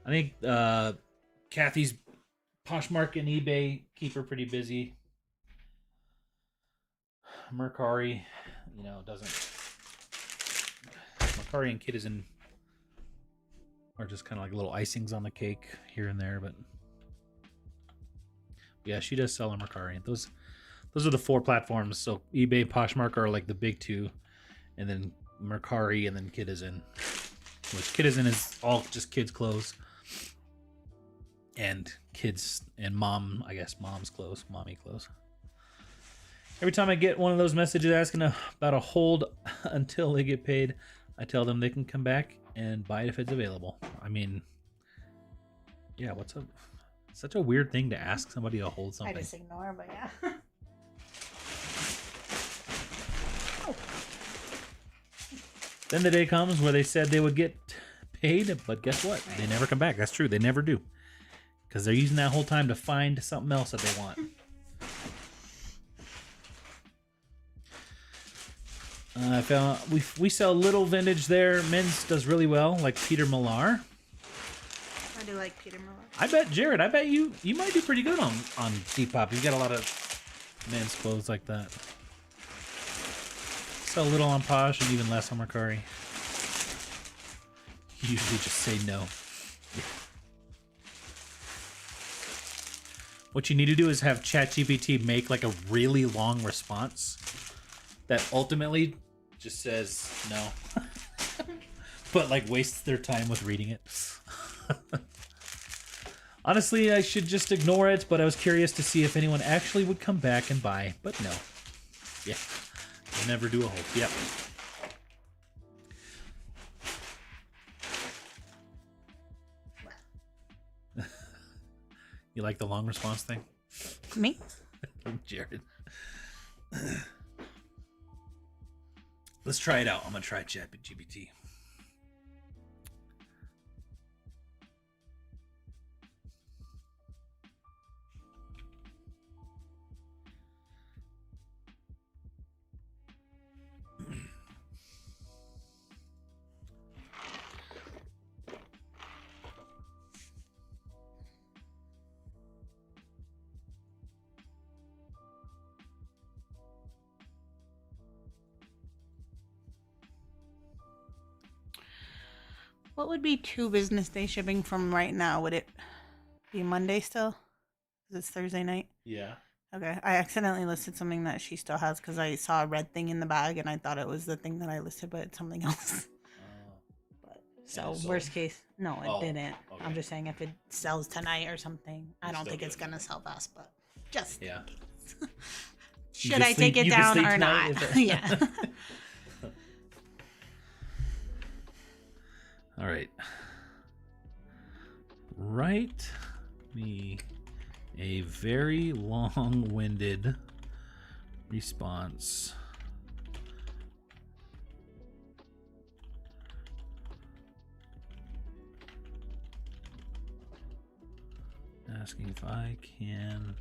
I think Kathy's Poshmark and eBay keep her pretty busy. Mercari, doesn't. Mercari and Citizen are just kind of like little icings on the cake here and there, but yeah, she does sell on Mercari. Those are the 4 platforms. So eBay, Poshmark are like the big 2, and then Mercari, and then Citizen. Which Citizen is all just kids' clothes. And kids and mom's clothes, mommy clothes. Every time I get one of those messages asking about a hold until they get paid, I tell them they can come back and buy it if it's available. I mean, yeah, such a weird thing to ask somebody to hold something. I just ignore, but yeah. Then the day comes where they said they would get paid, but guess what? They never come back. That's true. They never do. Because they're using that whole time to find something else that they want. I found we sell little vintage there. Men's does really well, like Peter Millar. I do like Peter Millar. I bet Jared. I bet you might do pretty good on Depop. You got a lot of men's clothes like that. Sell a little on Posh and even less on Mercari. You usually just say no. What you need to do is have ChatGPT make like a really long response that ultimately just says no, but like wastes their time with reading it. Honestly, I should just ignore it, but I was curious to see if anyone actually would come back and buy, but no. Yeah, I never do a hold. Yep. You like the long response thing? Me? Jared. Let's try it out. I'm gonna try ChatGPT. What would be 2 business day shipping from right now? Would it be Monday still? 'Cause it's Thursday night. Yeah. Okay. I accidentally listed something that she still has because I saw a red thing in the bag and I thought it was the thing that I listed, but it's something else. But, so it sold? worst case, no, it didn't. Okay. I'm just saying if it sells tonight or something. I don't think it's gonna sell fast, but just in case. Should I take it down or not? Yeah. All right. Write me a very long-winded response. Asking if I can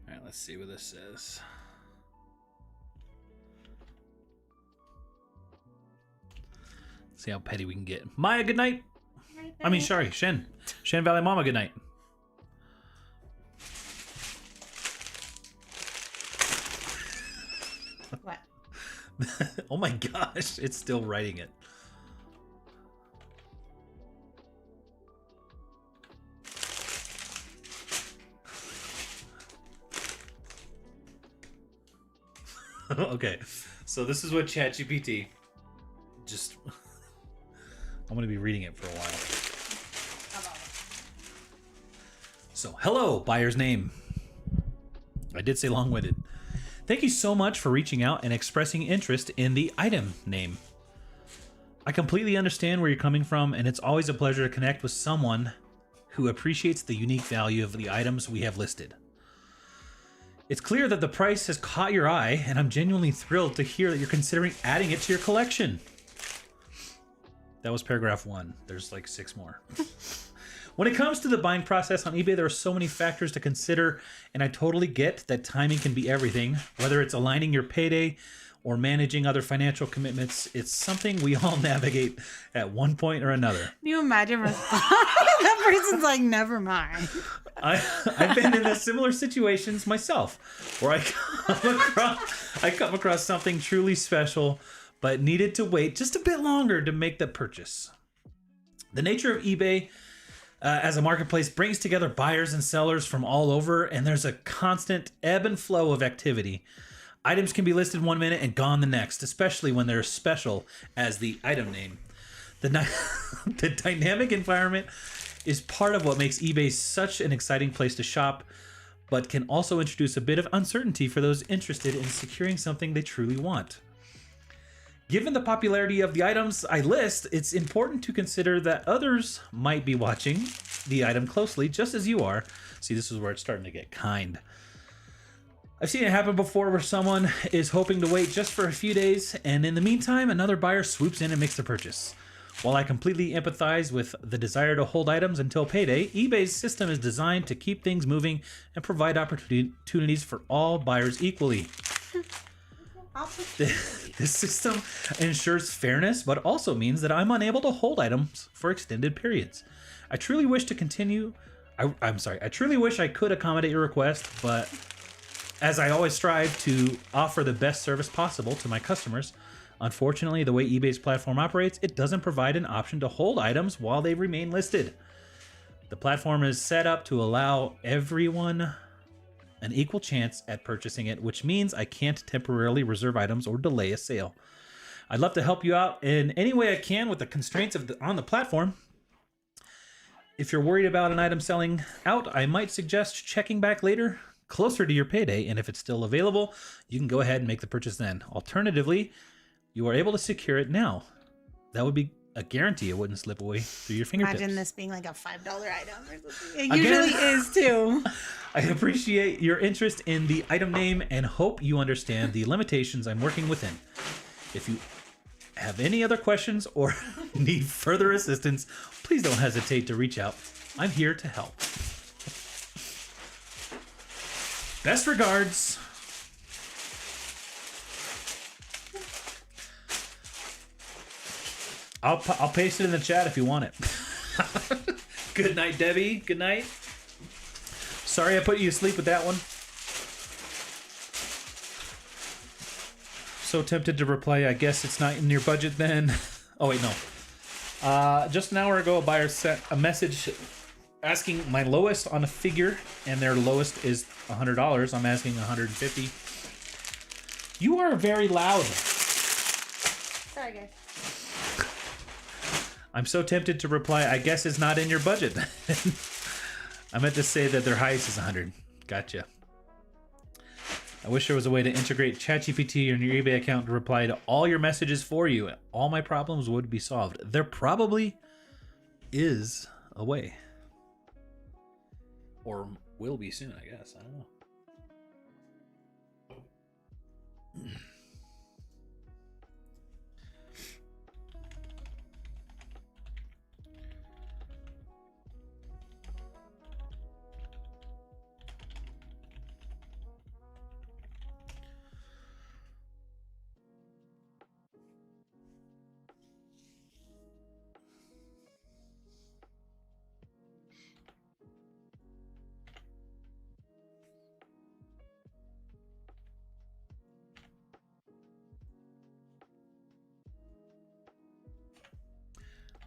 All right, let's see what this says. See how petty we can get. Maya, good night. I mean, sorry, Shen. Shen Valley Mama, good night. What? Oh my gosh, it's still writing it. Okay, so this is what ChatGPT just... I'm going to be reading it for a while. So, hello, buyer's name. I did say long-winded. Thank you so much for reaching out and expressing interest in the item name. I completely understand where you're coming from, and it's always a pleasure to connect with someone who appreciates the unique value of the items we have listed. It's clear that the price has caught your eye, and I'm genuinely thrilled to hear that you're considering adding it to your collection. That was paragraph 1. There's like 6 more. When it comes to the buying process on eBay, there are so many factors to consider, and I totally get that timing can be everything. Whether it's aligning your payday or managing other financial commitments, it's something we all navigate at one point or another. Can you imagine that person's like, never mind. I've been in similar situations myself, where I come across something truly special, but needed to wait just a bit longer to make the purchase. The nature of eBay as a marketplace brings together buyers and sellers from all over, and there's a constant ebb and flow of activity. Items can be listed one minute and gone the next, especially when they're special as the item name. The dynamic environment is part of what makes eBay such an exciting place to shop, but can also introduce a bit of uncertainty for those interested in securing something they truly want. Given the popularity of the items I list, it's important to consider that others might be watching the item closely, just as you are. See, this is where it's starting to get kind. I've seen it happen before where someone is hoping to wait just for a few days, and in the meantime, another buyer swoops in and makes the purchase. While I completely empathize with the desire to hold items until payday, eBay's system is designed to keep things moving and provide opportunities for all buyers equally. This system ensures fairness, but also means that I'm unable to hold items for extended periods. I truly wish to continue. I truly wish I could accommodate your request, but as I always strive to offer the best service possible to my customers, Unfortunately, the way eBay's platform operates, it doesn't provide an option to hold items while they remain listed. The platform is set up to allow everyone an equal chance at purchasing it, which means I can't temporarily reserve items or delay a sale. I'd love to help you out in any way I can with the constraints on the platform. If you're worried about an item selling out, I might suggest checking back later, closer to your payday, and if it's still available, you can go ahead and make the purchase then. Alternatively, you are able to secure it now. That would be a guarantee it wouldn't slip away through your fingertips. Imagine this being like a $5 item or something. It usually is too. I appreciate your interest in the item name and hope you understand the limitations I'm working within. If you have any other questions or need further assistance, please don't hesitate to reach out. I'm here to help. Best regards. I'll paste it in the chat if you want it. Good night, Debbie. Good night. Sorry I put you to sleep with that one. So tempted to reply, I guess it's not in your budget then. Oh, wait, no. Just an hour ago, a buyer sent a message asking my lowest on a figure, and their lowest is $100. I'm asking $150. You are very loud. Sorry, guys. I'm so tempted to reply, I guess it's not in your budget. I meant to say that their highest is 100. Gotcha. I wish there was a way to integrate ChatGPT in your eBay account to reply to all your messages for you. All my problems would be solved. There probably is a way. Or will be soon, I guess. I don't know.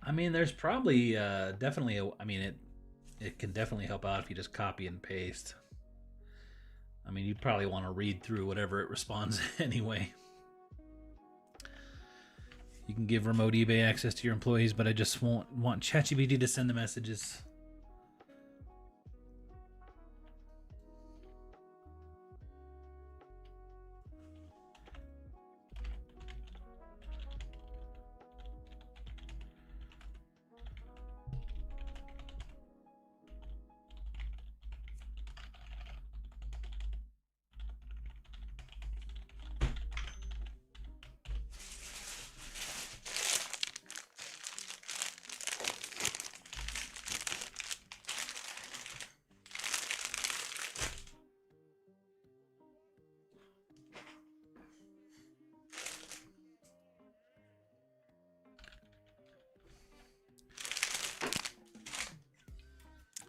I mean, there's probably definitely it can definitely help out if you just copy and paste. I mean, you probably want to read through whatever it responds anyway. You can give remote eBay access to your employees, but I just want ChatGPT to send the messages.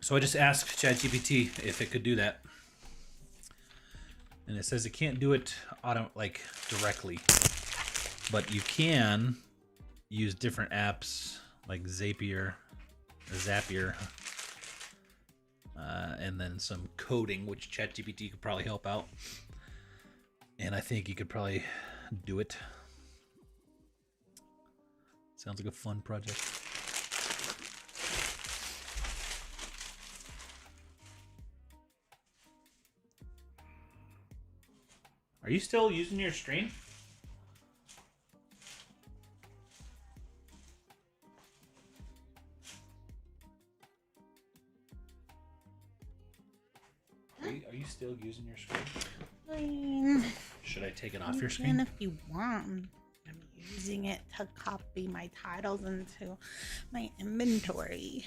So I just asked ChatGPT if it could do that, and it says it can't do it directly, but you can use different apps like Zapier, and then some coding, which ChatGPT could probably help out. And I think you could probably do it. Sounds like a fun project. Are you still using your stream? Are you still using your screen? I mean, Should I take it off your you screen? can if you want. I'm using it to copy my titles into my inventory.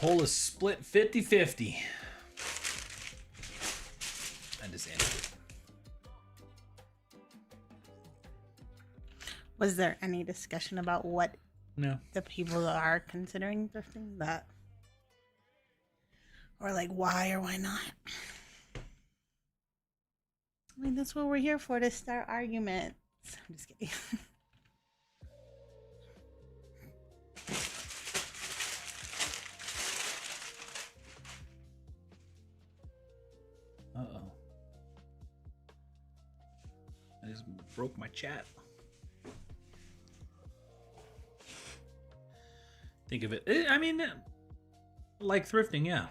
Poll is split 50-50. I just ended it. Was there any discussion about what No. the people are considering thrifting that? Or like why or why not? I mean, that's what we're here for, to start arguments. I'm just kidding. Uh-oh. I just broke my chat. Think of it. I mean, like thrifting, yeah.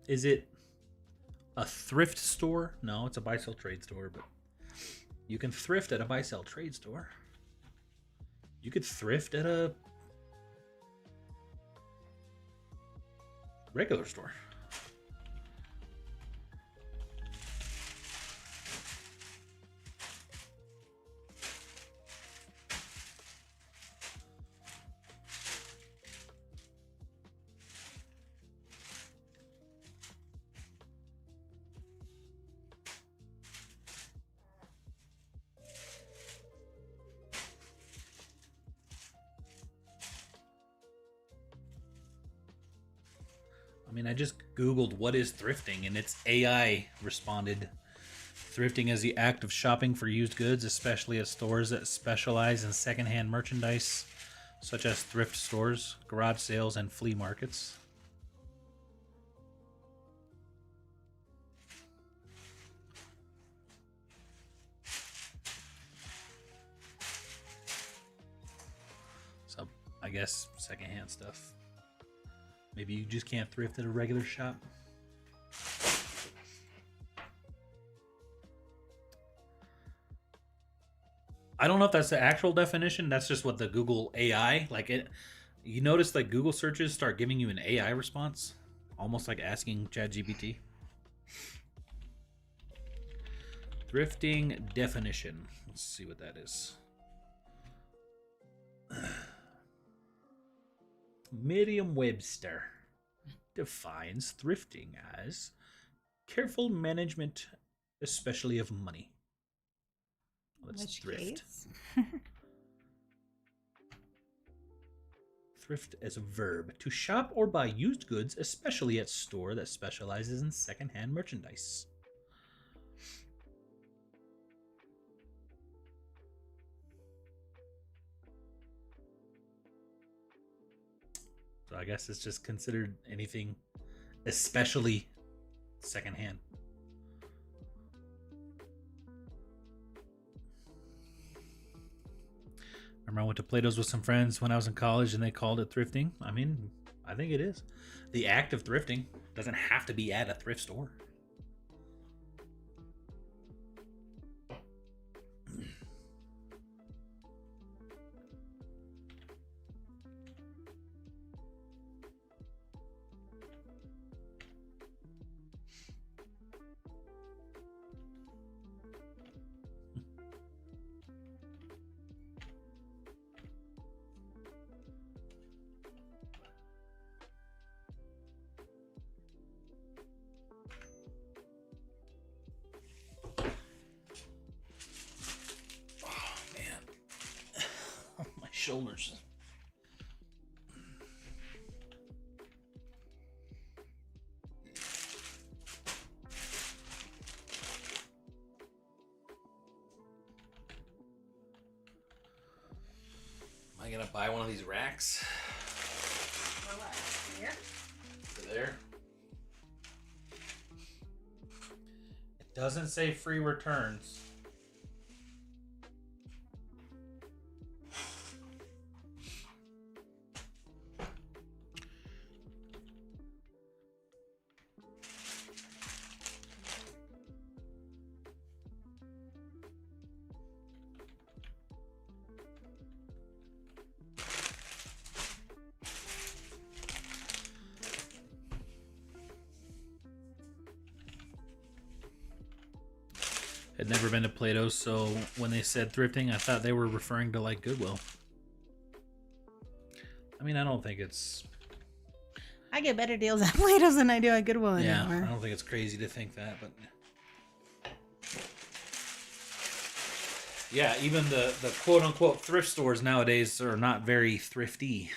Is it a thrift store? No, it's a buy-sell trade store, but you can thrift at a buy-sell trade store. You could thrift at a regular store. I mean, I just Googled what is thrifting, and its AI responded. Thrifting is the act of shopping for used goods, especially at stores that specialize in secondhand merchandise, such as thrift stores, garage sales, and flea markets. So, I guess secondhand stuff. Maybe you just can't thrift at a regular shop. I don't know if that's the actual definition. That's just what the Google AI, like it. You notice like Google searches start giving you an AI response, almost like asking ChatGPT. Thrifting definition. Let's see what that is. Merriam-Webster defines thrifting as careful management, especially of money. Let's thrift. Thrift as a verb. To shop or buy used goods, especially at store that specializes in secondhand merchandise. So I guess it's just considered anything, especially secondhand. Remember, I went to Plato's with some friends when I was in college, and they called it thrifting. I mean, I think it is. The act of thrifting doesn't have to be at a thrift store. Shoulders. Am I gonna buy one of these racks? Here? Over there. It doesn't say free returns. Had never been to Plato's, so when they said thrifting, I thought they were referring to like Goodwill. I mean, I don't think it's. I get better deals at Plato's than I do at Goodwill Yeah, anymore. I don't think it's crazy to think that, but yeah, even the quote unquote thrift stores nowadays are not very thrifty.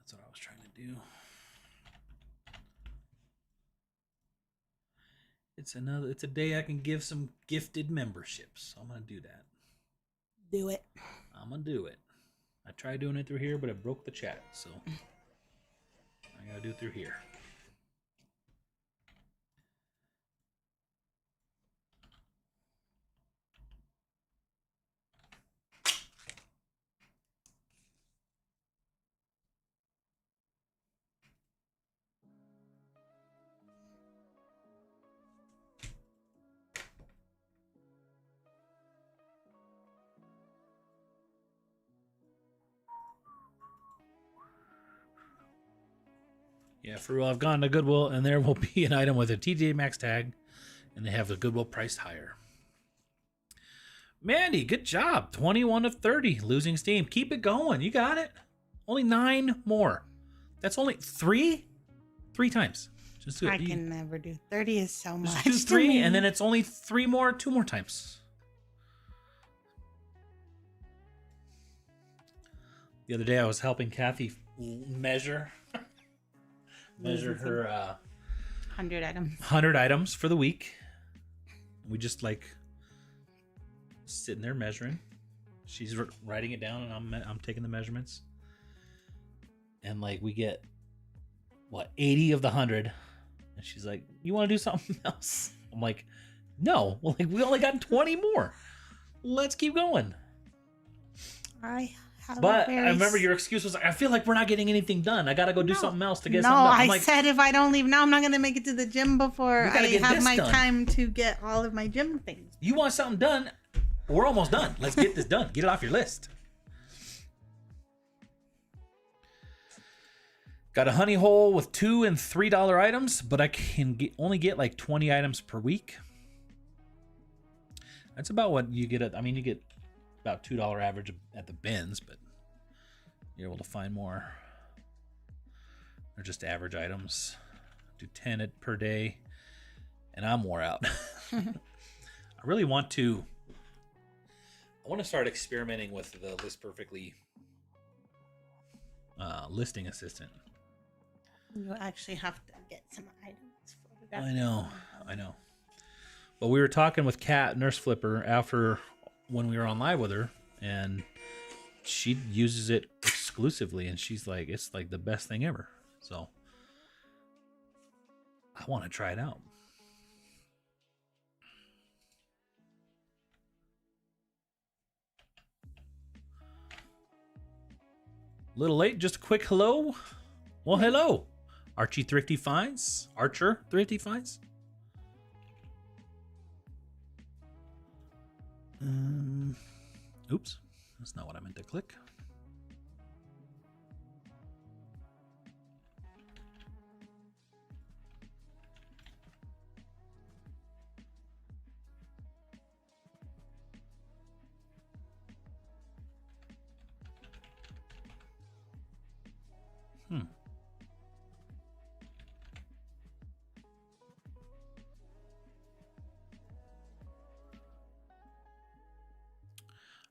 That's what I was trying to do. It's a day I can give some gifted memberships. So I'm gonna do that. Do it. I'm gonna do it. I tried doing it through here, but it broke the chat, so I gotta do it through here. Yeah, for real, I've gone to Goodwill, and there will be an item with a TJ Maxx tag, and they have the Goodwill priced higher. Mandy, good job. 21 of 30, losing steam. Keep it going. You got it. Only 9 more. That's only 3 times. Just do it. I can never do 30 is so much. Just do 3, and then it's only 3 more, 2 more times. The other day, I was helping Kathy measure her 100 items. 100 items for the week. We just like sitting there measuring. She's writing it down, and I'm taking the measurements. And like we get 80 of the 100, and she's like, "You want to do something else?" I'm like, "No, well, like we only got 20 more. Let's keep going." But I remember your excuse was, "I feel like we're not getting anything done. I gotta go do something else to get something done." No, I said if I don't leave now, I'm not gonna make it to the gym before I have my time to get all of my gym things. You want something done? We're almost done. Let's get this done. Get it off your list. Got a honey hole with $2 and $3 items, but I can only get like 20 items per week. That's about what you get. You get about $2 average at the bins, but you're able to find more. They're just average items. Do 10 per day, and I'm wore out. I really want to. I want to start experimenting with the List Perfectly listing assistant. You actually have to get some items for I know. But we were talking with Kat, Nurse Flipper, after when we were on live with her, and she uses it exclusively, and she's like, it's like the best thing ever. So I want to try it out. A little late, just a quick hello. Well, hello. Archie Thrifty Finds. Archer Thrifty Finds. Oops. That's not what I meant to click.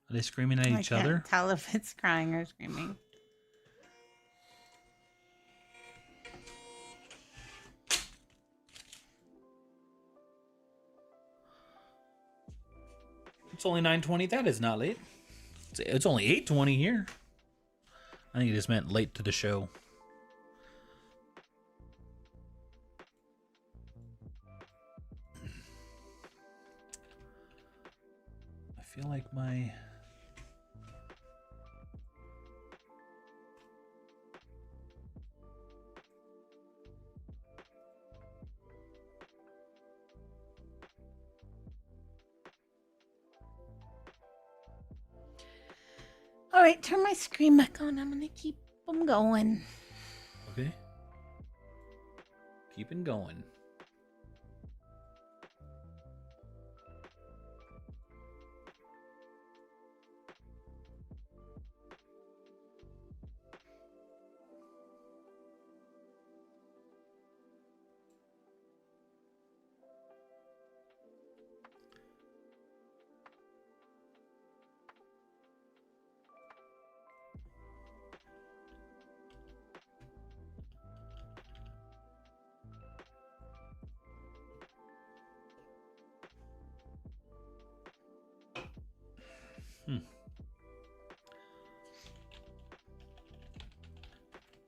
Are they screaming at each other? I can't tell if it's crying or screaming. It's only 9:20. That is not late. It's only 8:20 here. I think it just meant late to the show. I feel like my... All right, turn my screen back on. I'm gonna keep them going. Okay. Keeping going.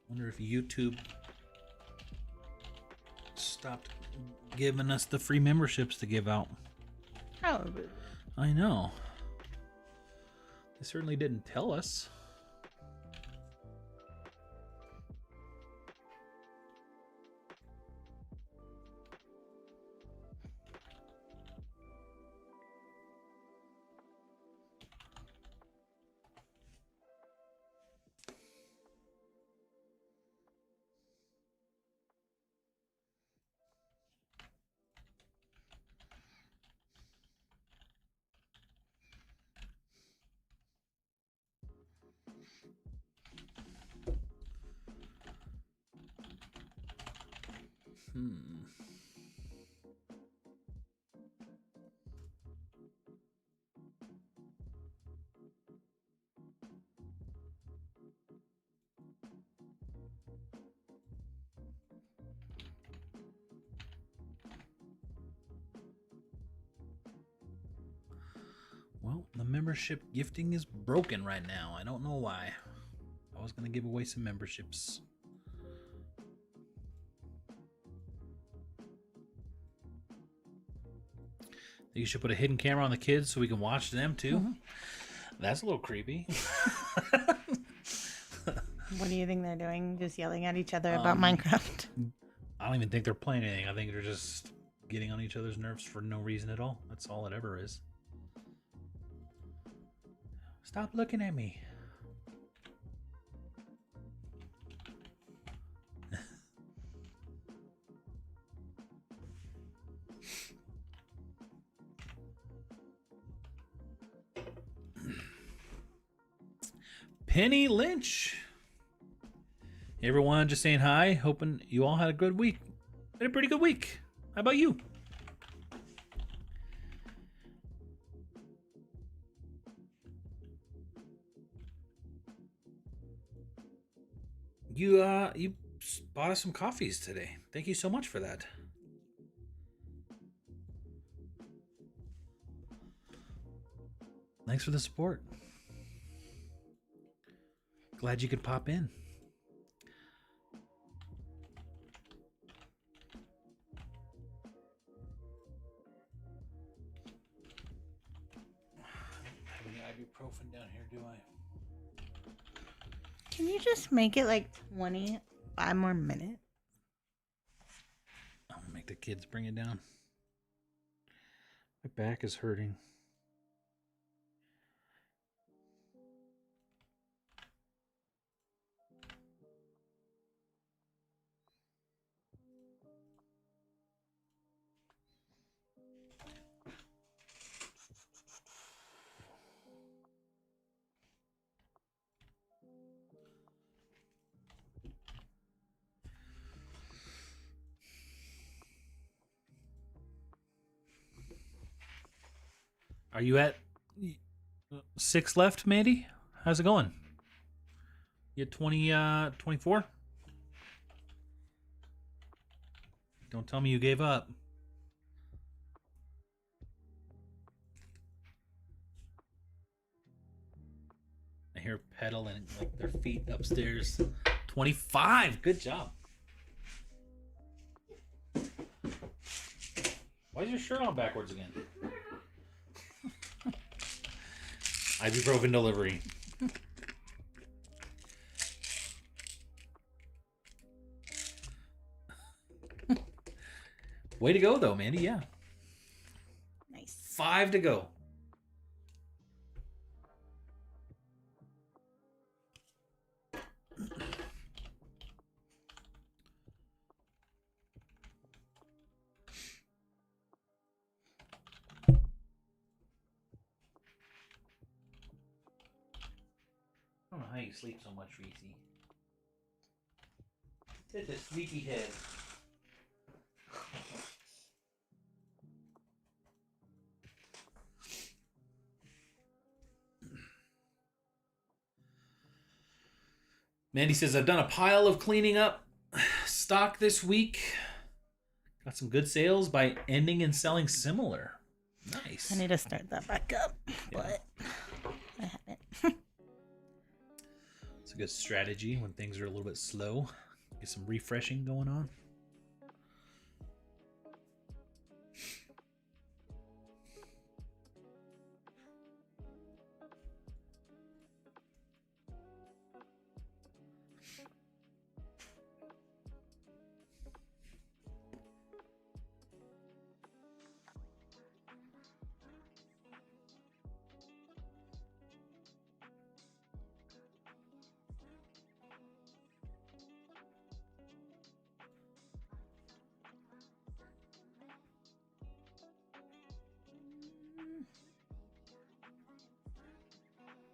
Wonder if YouTube stopped giving us the free memberships to give out. Probably. I know. They certainly didn't tell us. Well, the membership gifting is broken right now. I don't know why. I was going to give away some memberships. You should put a hidden camera on the kids so we can watch them too. Mm-hmm. That's a little creepy. What do you think they're doing? Just yelling at each other about Minecraft? I don't even think they're playing anything. I think they're just getting on each other's nerves for no reason at all. That's all it ever is. Stop looking at me. Penny Lynch. Hey everyone, just saying hi. Hoping you all had a good week. Had a pretty good week. How about you? You bought us some coffees today. Thank you so much for that. Thanks for the support. Glad you could pop in. I don't have any ibuprofen down here, do I? Can you just make it like 25 more minutes? I'm gonna make the kids bring it down. My back is hurting. Are you at 6 left, Mandy? How's it going? You at 24? Don't tell me you gave up. I hear pedaling like their feet upstairs. 25. Good job. Why is your shirt on backwards again? Ibuprofen delivery. Way to go, though, Mandy. Yeah. Nice. 5 to go. why you sleep so much, Reese. Hit the sleepy head. Mandy says, I've done a pile of cleaning up stock this week. Got some good sales by ending and selling similar. Nice. I need to start that back up, but I haven't. It's a good strategy when things are a little bit slow. Get some refreshing going on.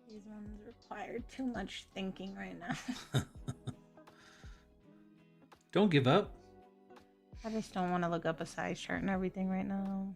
These ones require too much thinking right now. Don't give up. I just don't want to look up a size chart and everything right now.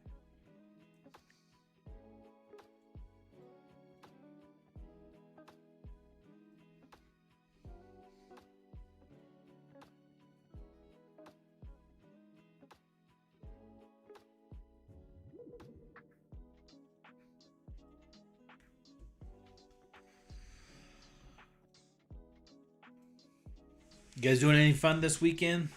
You guys doing any fun this weekend?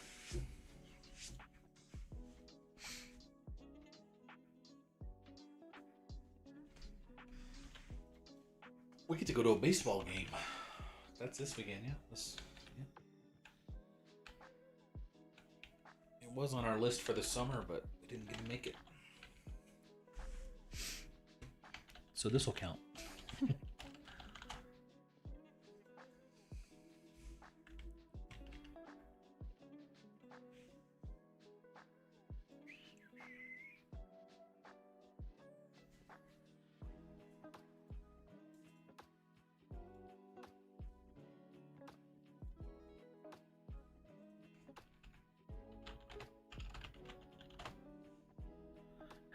We get to go to a baseball game. That's this weekend, yeah. It was on our list for the summer, but we didn't get to make it. So this will count.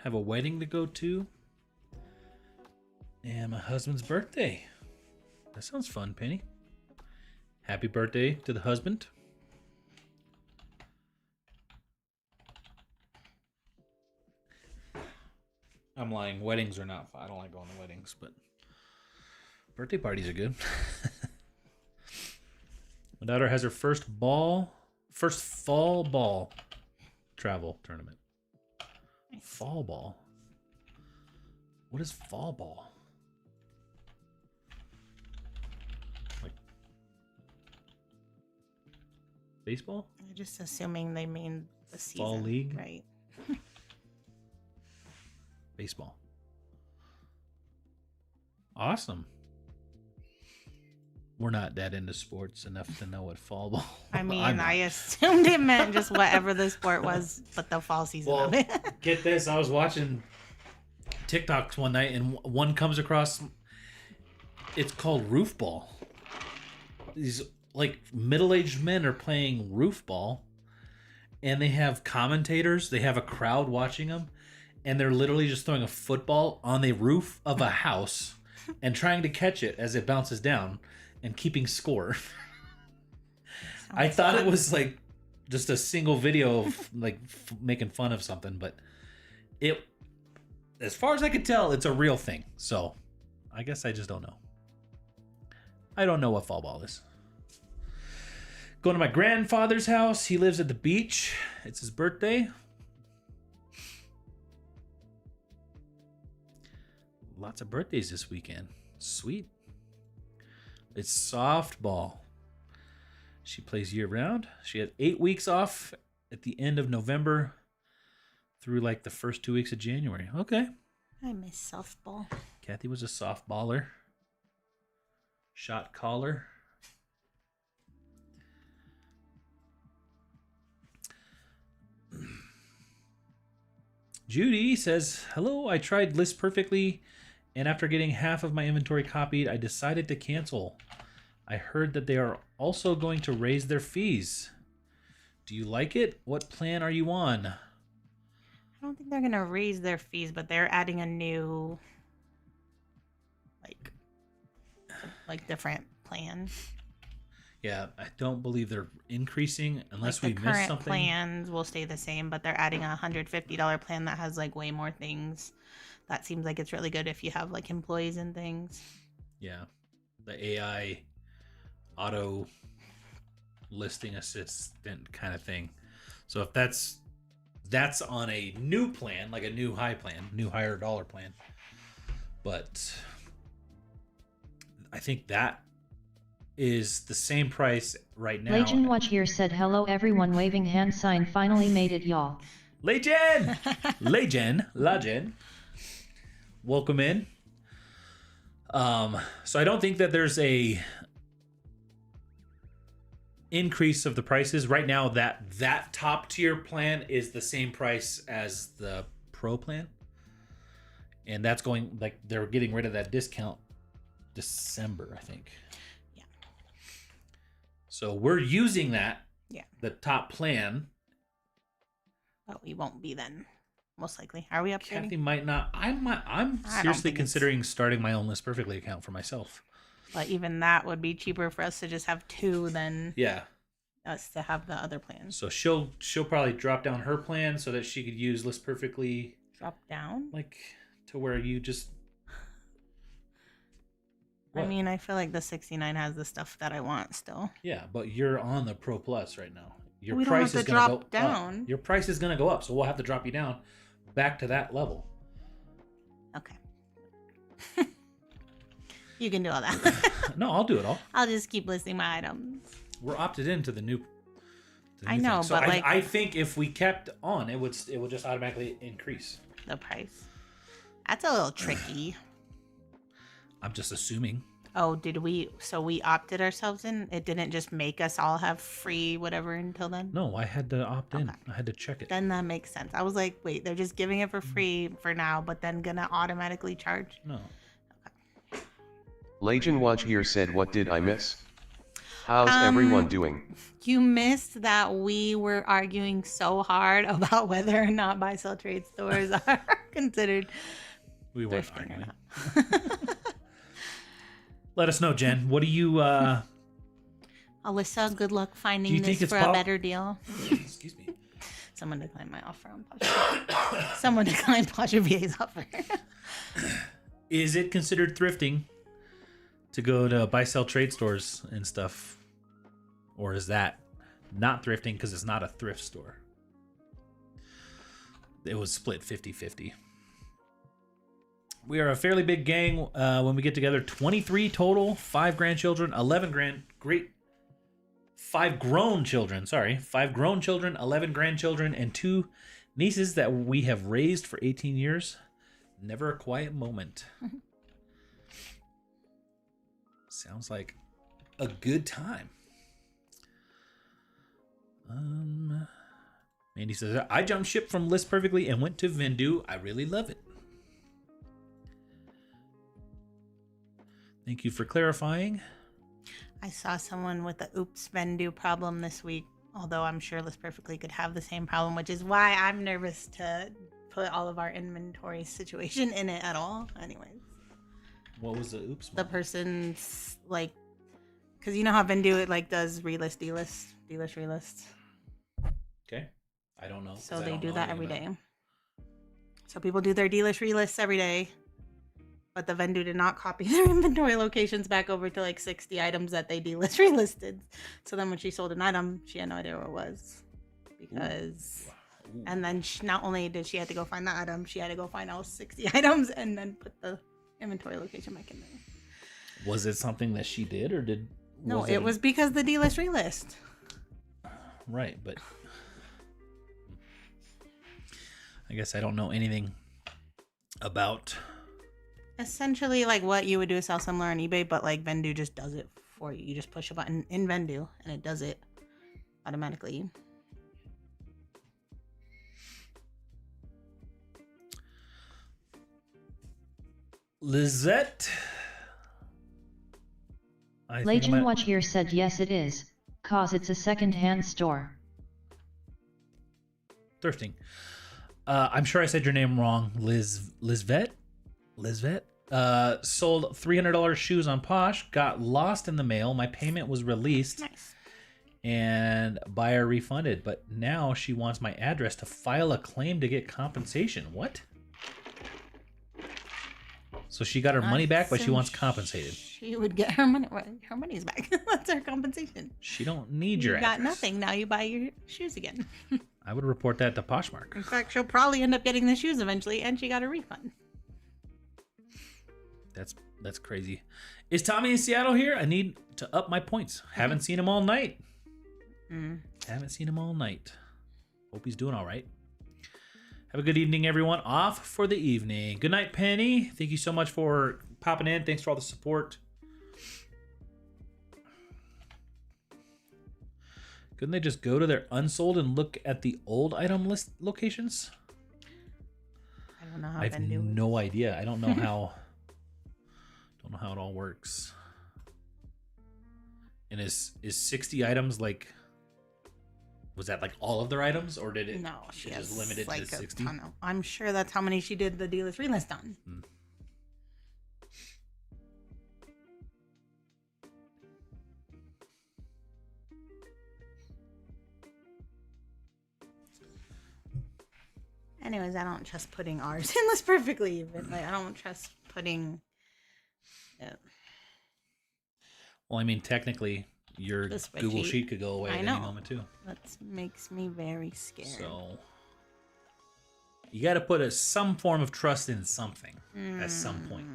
Have a wedding to go to. And my husband's birthday. That sounds fun, Penny. Happy birthday to the husband. I'm lying. Weddings are not fun. I don't like going to weddings, but birthday parties are good. My daughter has her first fall ball travel tournament. Fall ball? What is fall ball? Like baseball? I'm just assuming they mean the season. Fall league? Right. Baseball. Awesome. We're not that into sports enough to know what fall ball. I mean, I assumed it meant just whatever the sport was, but the fall season of it. Get this, I was watching TikToks one night and one comes across, it's called roof ball. These like middle-aged men are playing roof ball and they have commentators, they have a crowd watching them, and they're literally just throwing a football on the roof of a house and trying to catch it as it bounces down and keeping score. I thought it was like just a single video of like making fun of something, but it, as far as I could tell, it's a real thing. So I guess I just don't know. I don't know what fall ball is. Going to my grandfather's house. He lives at the beach. It's his birthday. Lots of birthdays this weekend. Sweet. It's softball. She plays year round. She had 8 weeks off at the end of November through like the first 2 weeks of January. Okay. I miss softball. Kathy was a softballer. Shot caller. Judy says, hello, I tried List Perfectly, and after getting half of my inventory copied, I decided to cancel. I heard that they are also going to raise their fees. Do you like it? What plan are you on? I don't think they're gonna raise their fees, but they're adding a new, like different plan. Yeah, I don't believe they're increasing unless Like we the missed current something. plans will stay the same, but they're adding a $150 plan that has like way more things. That seems like it's really good if you have like employees and things. Yeah, the AI auto listing assistant kind of thing. So if that's on a new plan, like a new high plan, new higher dollar plan. But I think that is the same price right now. Legend Watch here said hello everyone, waving hand sign, finally made it y'all. Legend! Legend. Welcome in. So I don't think that there's a increase of the prices right now. That top tier plan is the same price as the pro plan, and that's going, like, they're getting rid of that discount December, I think. Yeah. So we're using that. Yeah. The top plan. But we won't be then, most likely. Are we upgrading? Kathy might not. I'm I don't seriously think considering starting my own List Perfectly account for myself. But even that would be cheaper for us to just have two than Yeah. us to have the other plans. So she'll probably drop down her plan so that she could use List Perfectly, Drop down? like, to where you just. I What? mean, I feel like the 69 has the stuff that I want still. Yeah, but you're on the Pro Plus right now. Your We don't price have is to gonna drop go down. up. Your price is gonna go up, so we'll have to drop you down back to that level. Okay. You can do all that. No, I'll do it all. I'll just keep listing my items. We're opted into the new. I know, thing. So but like I think if we kept on, it would just automatically increase. the price. That's a little tricky. I'm just assuming. Oh, did we? So we opted ourselves in? It didn't just make us all have free whatever until then? No, I had to opt in. Okay. I had to check it. Then that makes sense. I was like, wait, they're just giving it for free for now, but then gonna automatically charge? No. Legend Watch here said, what did I miss? How's everyone doing? You missed that we were arguing so hard about whether or not buy-sell trade stores are considered We weren't thrifting or arguing. not. Let us know, Jen. What do you? Alyssa, good luck Do finding you think this it's for a better deal. Excuse me. Someone declined my offer on Pasha. Someone declined Pasha VA's offer. Is it considered thrifting to go to buy-sell trade stores and stuff, or is that not thrifting because it's not a thrift store? It was split 50-50. We are a fairly big gang when we get together. 23 total, 5 grandchildren, 5 grown children, 11 grandchildren, and 2 nieces that we have raised for 18 years. Never a quiet moment. Sounds like a good time. Mandy says, I jumped ship from List Perfectly and went to Vendu. I really love it. Thank you for clarifying. I saw someone with the oops Vendu problem this week, although I'm sure List Perfectly could have the same problem, which is why I'm nervous to put all of our inventory situation in it at all. Anyways. What was the oops? The person's like, because you know how Vendu it like does relist, delist, relist. Okay. I don't know. So they do that every day. So people do their delist, relists every day. But the Vendu did not copy their inventory locations back over to like 60 items that they delist, relisted. So then when she sold an item, she had no idea where it was. Because, Ooh. and then not only did she have to go find that item, she had to go find all 60 items and then put the inventory location back in there. Was it something that she did or did? No, it was because the delist, relist. Right, but I guess I don't know anything about. Essentially, like what you would do is sell similar on eBay, but like Vendu just does it for you. You just push a button in Vendu and it does it automatically. Lizette I think I Legend might- Watch here said yes it is, cause it's a second-hand store. Thrifting. I'm sure I said your name wrong. Lizvet? Sold $300 shoes on Posh, got lost in the mail. My payment was released Nice. and buyer refunded, but now she wants my address to file a claim to get compensation. What? So she got her money back, but she So wants compensated. She would get her money. Her money's back. That's her compensation. She don't need your You got address. nothing. Now you buy your shoes again. I would report that to Poshmark. In fact, she'll probably end up getting the shoes eventually, and she got a refund. That's crazy. Is Tommy in Seattle here? I need to up my points. Haven't seen him all night. Haven't seen him all night. Hope he's doing all right. Have a good evening, everyone. Off for the evening. Good night, Penny. Thank you so much for popping in. Thanks for all the support. Couldn't they just go to their unsold and look at the old item list locations? I don't know how I have Vendu works. no idea. I don't know how. Don't know how it all works. And is 60 items like? Was that like all of their items, or did it? No, she it has just limited like to a 60. ton of- I'm sure that's how many she did the dealer free list on. Anyways, I don't trust putting ours in this perfectly even. Like I don't trust putting. Well, I mean, technically, your The spreadsheet. Google Sheet could go away I at know. any moment too. That makes me very scared. So you got to put some form of trust in something at some point.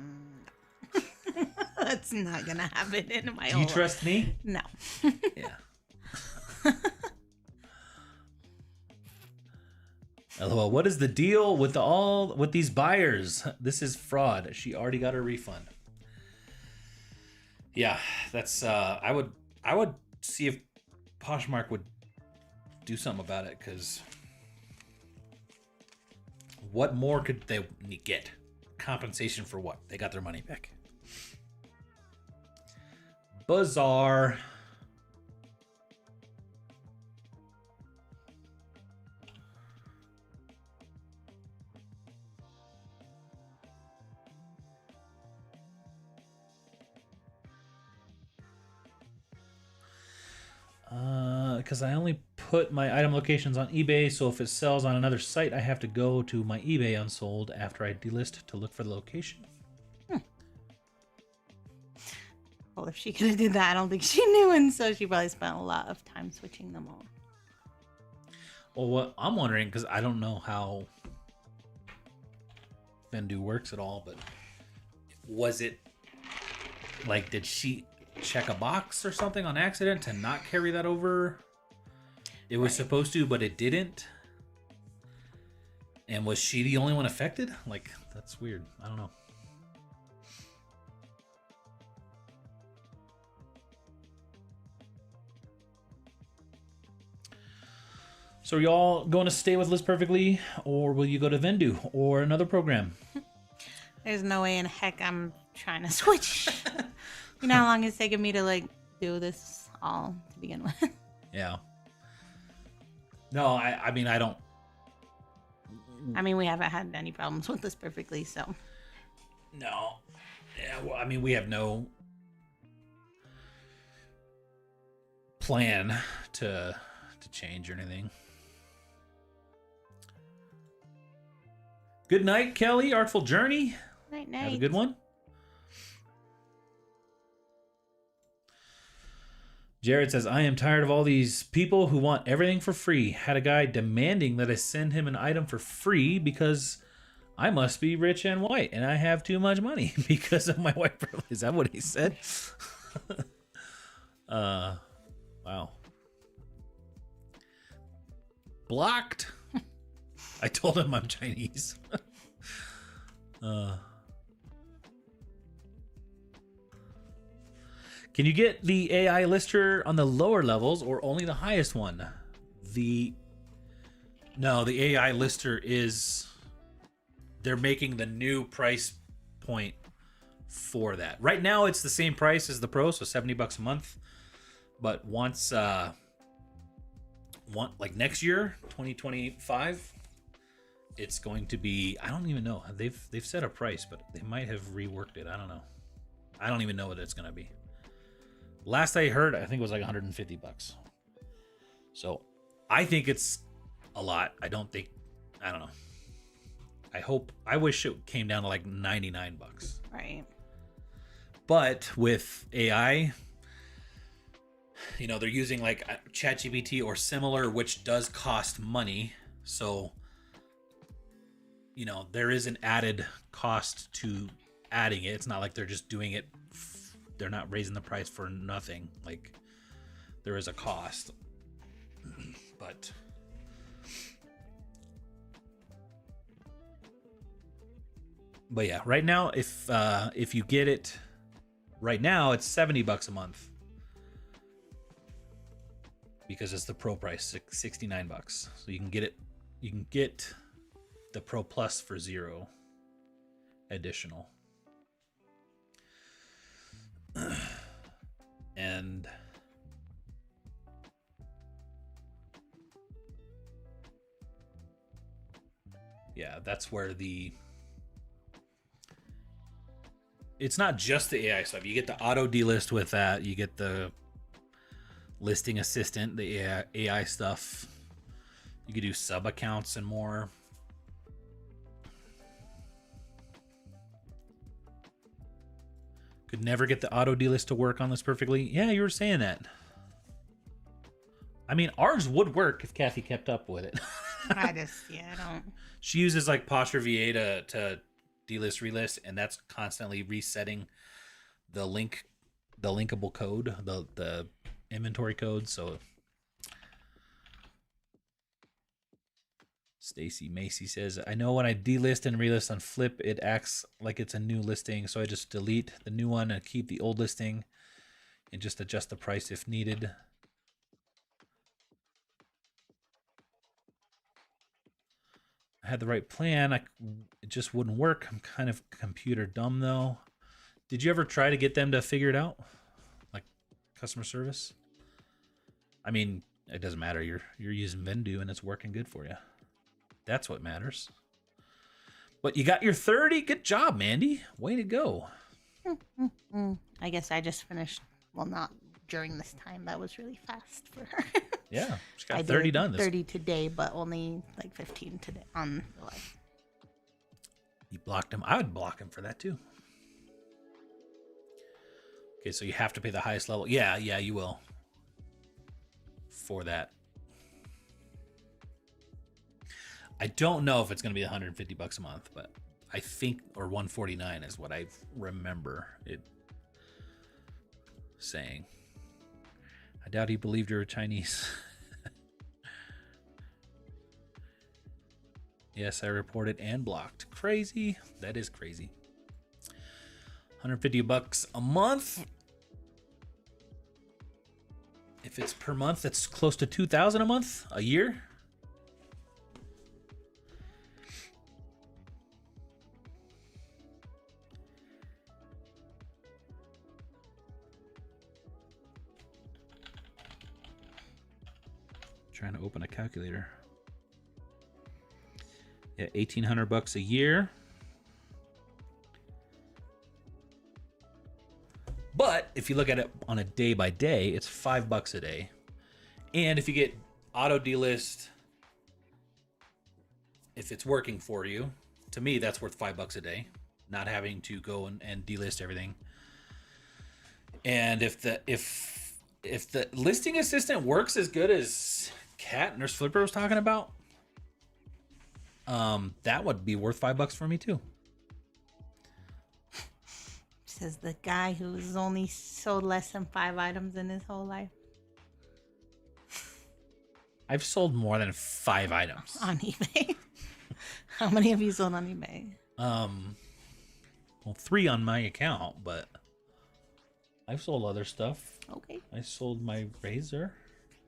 That's not gonna happen in my Do you whole trust me? No. Yeah. LOL. What is the deal with with these buyers? This is fraud. She already got her refund. Yeah, that's. I would see if Poshmark would do something about it, because what more could they get? Compensation for what? They got their money back. Bizarre. Because I only put my item locations on eBay, so if it sells on another site, I have to go to my eBay unsold after I delist to look for the location. Well, if she could have did that, I don't think she knew, and so she probably spent a lot of time switching them all. Well, what I'm wondering, because I don't know how Vendu works at all, but was it like, did she check a box or something on accident to not carry that over? It was supposed to, but it didn't. And was she the only one affected? Like, that's weird. I don't know. So are y'all going to stay with Liz Perfectly, or will you go to Vendu or another program? There's no way in heck I'm trying to switch. You know how long it's taken me to like do this all to begin with. Yeah. No, I mean, I don't. I mean, we haven't had any problems with this perfectly, so. No. Yeah, well, I mean, we have no plan to change or anything. Good night, Kelly. Artful Journey. Night, Have a night. good one. Jared says, I am tired of all these people who want everything for free. Had a guy demanding that I send him an item for free because I must be rich and white and I have too much money because of my white privilege. Is that what he said? Wow. Blocked. I told him I'm Chinese. Can you get the AI lister on the lower levels or only the highest one? No, the AI lister is, they're making the new price point for that. Right now, it's the same price as the Pro, so $70 a month. But once, like next year, 2025, it's going to be, I don't even know. They've set a price, but they might have reworked it. I don't know. I don't even know what it's going to be. Last I heard, I think it was like $150. So I think it's a lot. I don't know. I wish it came down to like $99. Right. But with AI, they're using like ChatGPT or similar, which does cost money. So, there is an added cost to adding it. It's not like they're just doing it. They're not raising the price for nothing. Like, there is a cost. But yeah, right now, if you get it right now, it's $70 a month because it's the Pro price, $69. So you can get it. You can get the Pro Plus for $0 additional. And yeah, that's where it's not just the AI stuff. You get the auto delist with that. You get the listing assistant, the AI stuff. You could do sub accounts and more. Could never get the auto delist to work on this perfectly. Yeah, you were saying that. I mean, ours would work if Kathy kept up with it. I don't. She uses like Posture VA to delist, relist, and that's constantly resetting the linkable code, the inventory code. So Stacy Macy says, I know when I delist and relist on Flip, it acts like it's a new listing, so I just delete the new one and keep the old listing and just adjust the price if needed. I had the right plan. It just wouldn't work. I'm kind of computer dumb though. Did you ever try to get them to figure it out? Like customer service? I mean, it doesn't matter. You're using Vendu and it's working good for you. That's what matters. But you got your 30. Good job, Mandy. Way to go. I guess I just finished. Well, not during this time. That was really fast for her. Yeah, she got 30 done. 30 today, but only like 15 today on the live. You blocked him. I would block him for that too. Okay, so you have to pay the highest level. Yeah, you will. For that. I don't know if it's going to be $150 a month, but I think, or $149 is what I remember it saying. I doubt he believed you were Chinese. Yes, I reported and blocked. Crazy. That is crazy. $150 a month. If it's per month, that's close to $2,000 a month, a year. Trying to open a calculator. Yeah, $1,800 a year. But if you look at it on a day by day, it's $5 a day. And if you get auto delist, if it's working for you, to me that's worth $5 a day. Not having to go and delist everything. And if the listing assistant works as good as Kat Nurse Flipper was talking about, that would be worth $5 for me too. Says the guy who's only sold less than 5 items in his whole life. I've sold more than 5 items On eBay. How many have you sold on eBay? Well, 3 on my account, but I've sold other stuff. Okay. I sold my razor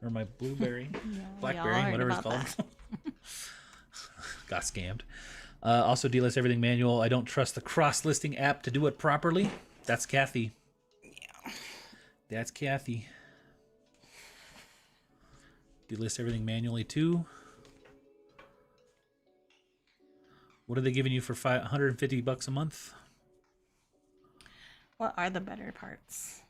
or my blueberry, Yeah, we all blackberry, heard whatever it's about called. Got scammed. Also delist everything manual. I don't trust the cross-listing app to do it properly. That's Kathy. Yeah. That's Kathy. Delist everything manually too. What are they giving you for $150 a month? What are the better parts?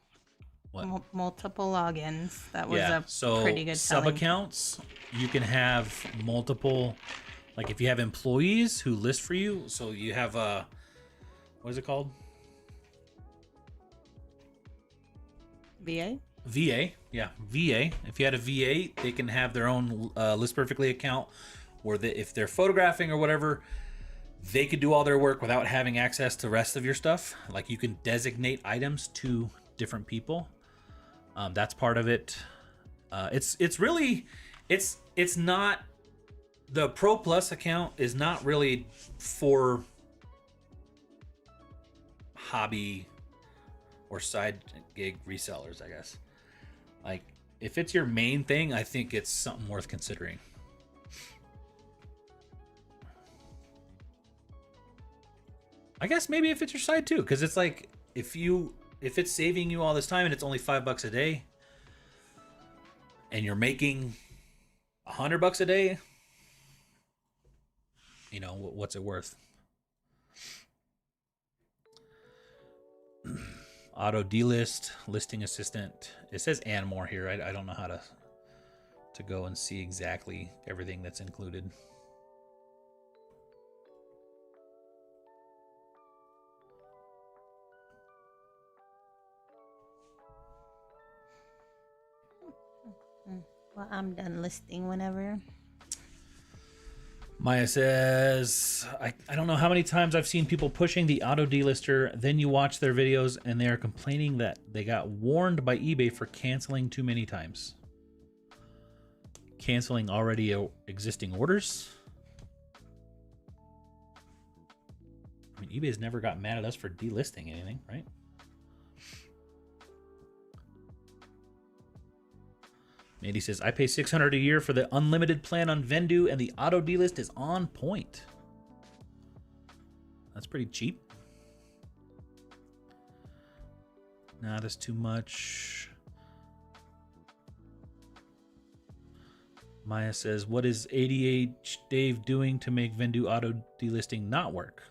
What? Multiple logins. That was so pretty good selling. sub-accounts, you can have multiple, like if you have employees who list for you, so you have what is it called? VA? VA, yeah, VA. If you had a VA, they can have their own List Perfectly account where if they're photographing or whatever, they could do all their work without having access to the rest of your stuff. Like you can designate items to different people. That's part of it. It's really, it's not, the Pro Plus account is not really for hobby or side gig resellers, I guess. Like if it's your main thing, I think it's something worth considering. I guess maybe if it's your side too, because it's like if it's saving you all this time and it's only $5 a day, and you're making $100 a day, you know, what's it worth? Auto delist, listing assistant. It says and more here. I don't know how to go and see exactly everything that's included. Well, I'm done listing whenever. Maya says, I don't know how many times I've seen people pushing the auto delister, then you watch their videos and they are complaining that they got warned by eBay for canceling too many times. Canceling already existing orders? I mean, eBay's never got mad at us for delisting anything, right? Mandy says, I pay $600 a year for the unlimited plan on Vendu, and the auto delist is on point. That's pretty cheap. Nah, that's too much. Maya says, what is ADH Dave doing to make Vendu auto delisting not work?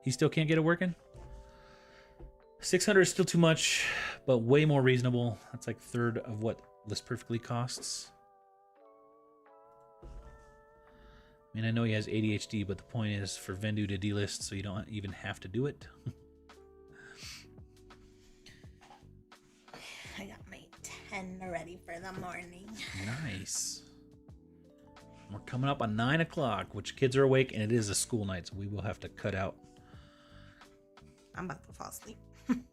He still can't get it working? 600 is still too much, but way more reasonable. That's like a third of what List Perfectly costs. I mean, I know he has ADHD, but the point is for Vendu to delist so you don't even have to do it. I got my 10 ready for the morning. Nice. We're coming up on 9 o'clock, which kids are awake, and it is a school night, so we will have to cut out. I'm about to fall asleep. You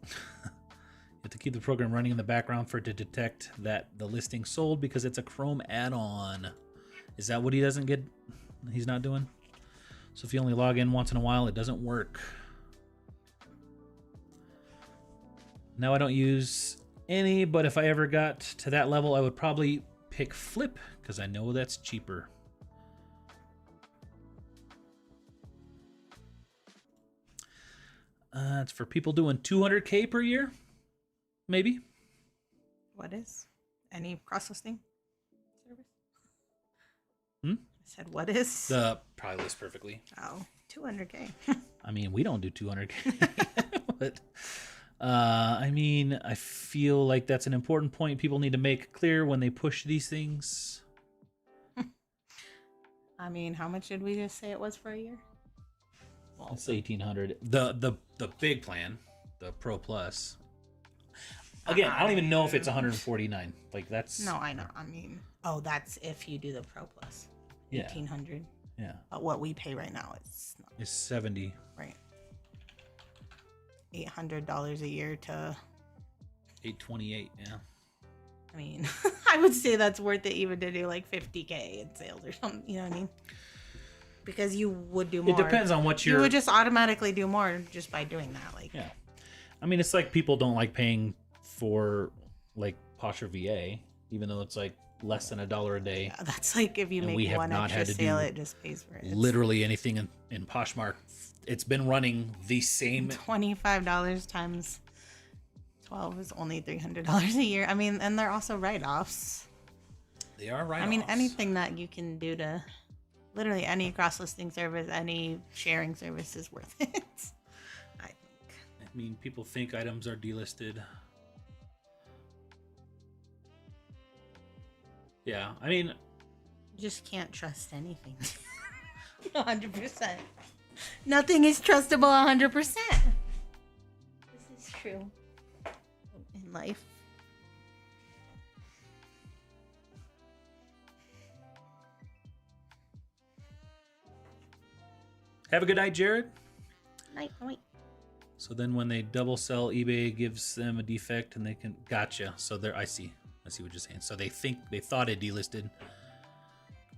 have to keep the program running in the background for it to detect that the listing sold because it's a Chrome add-on. Is that what he doesn't get? He's not doing? So if you only log in once in a while, it doesn't work. Now I don't use any, but if I ever got to that level, I would probably pick Flip because I know that's cheaper. It's for people doing 200K per year, maybe. What is? Any cross-listing service? I said, what is? The probably List Perfectly. Oh, 200K. I mean, we don't do 200K, but I mean, I feel like that's an important point people need to make clear when they push these things. I mean, how much did we just say it was for a year? Well, it's 1,800. The big plan, the Pro Plus. Again, I don't even know if it's 149. Like that's No, I know. I mean, oh, that's if you do the Pro Plus. Yeah. 1,800. Yeah. But what we pay right now is not It's 70. right. $800 a year to. 828. Yeah. I mean, I would say that's worth it even to do like 50K in sales or something. You know what I mean? Because you would do more. It depends on what you would just automatically do more just by doing that. Like, yeah. I mean, it's like people don't like paying for like Posher VA, even though it's like less than $1 a day. Yeah, that's like if you And make we have one not extra had to sale, do it just pays for it. Literally anything in Poshmark. It's been running the same. $25 times 12 is only $300 a year. I mean, and they're also write-offs. They are write-offs. I mean, anything that you can do to literally any cross-listing service, any sharing service is worth it. I think. I mean, people think items are delisted. Yeah, I mean, You just can't trust anything. 100%. Nothing is trustable 100%. This is true in life. have a good night, Jared. Night. So then when they double sell, eBay gives them a defect and they can... Gotcha. So there, I see what you're saying. So they thought it delisted,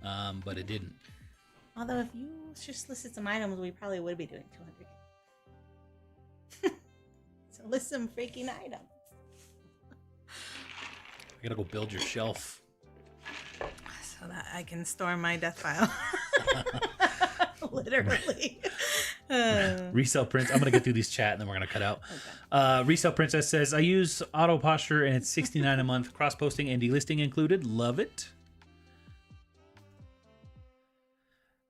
but it didn't. Although if you just listed some items, we probably would be doing 200. So list some freaking items. I gotta go build your shelf. So that I can store my death file. Literally. Resale Prince. I'm gonna get through these chat and then we're gonna cut out. Okay. Resale Princess says, I use Auto Posture and it's $69 a month, cross posting and delisting included. Love it.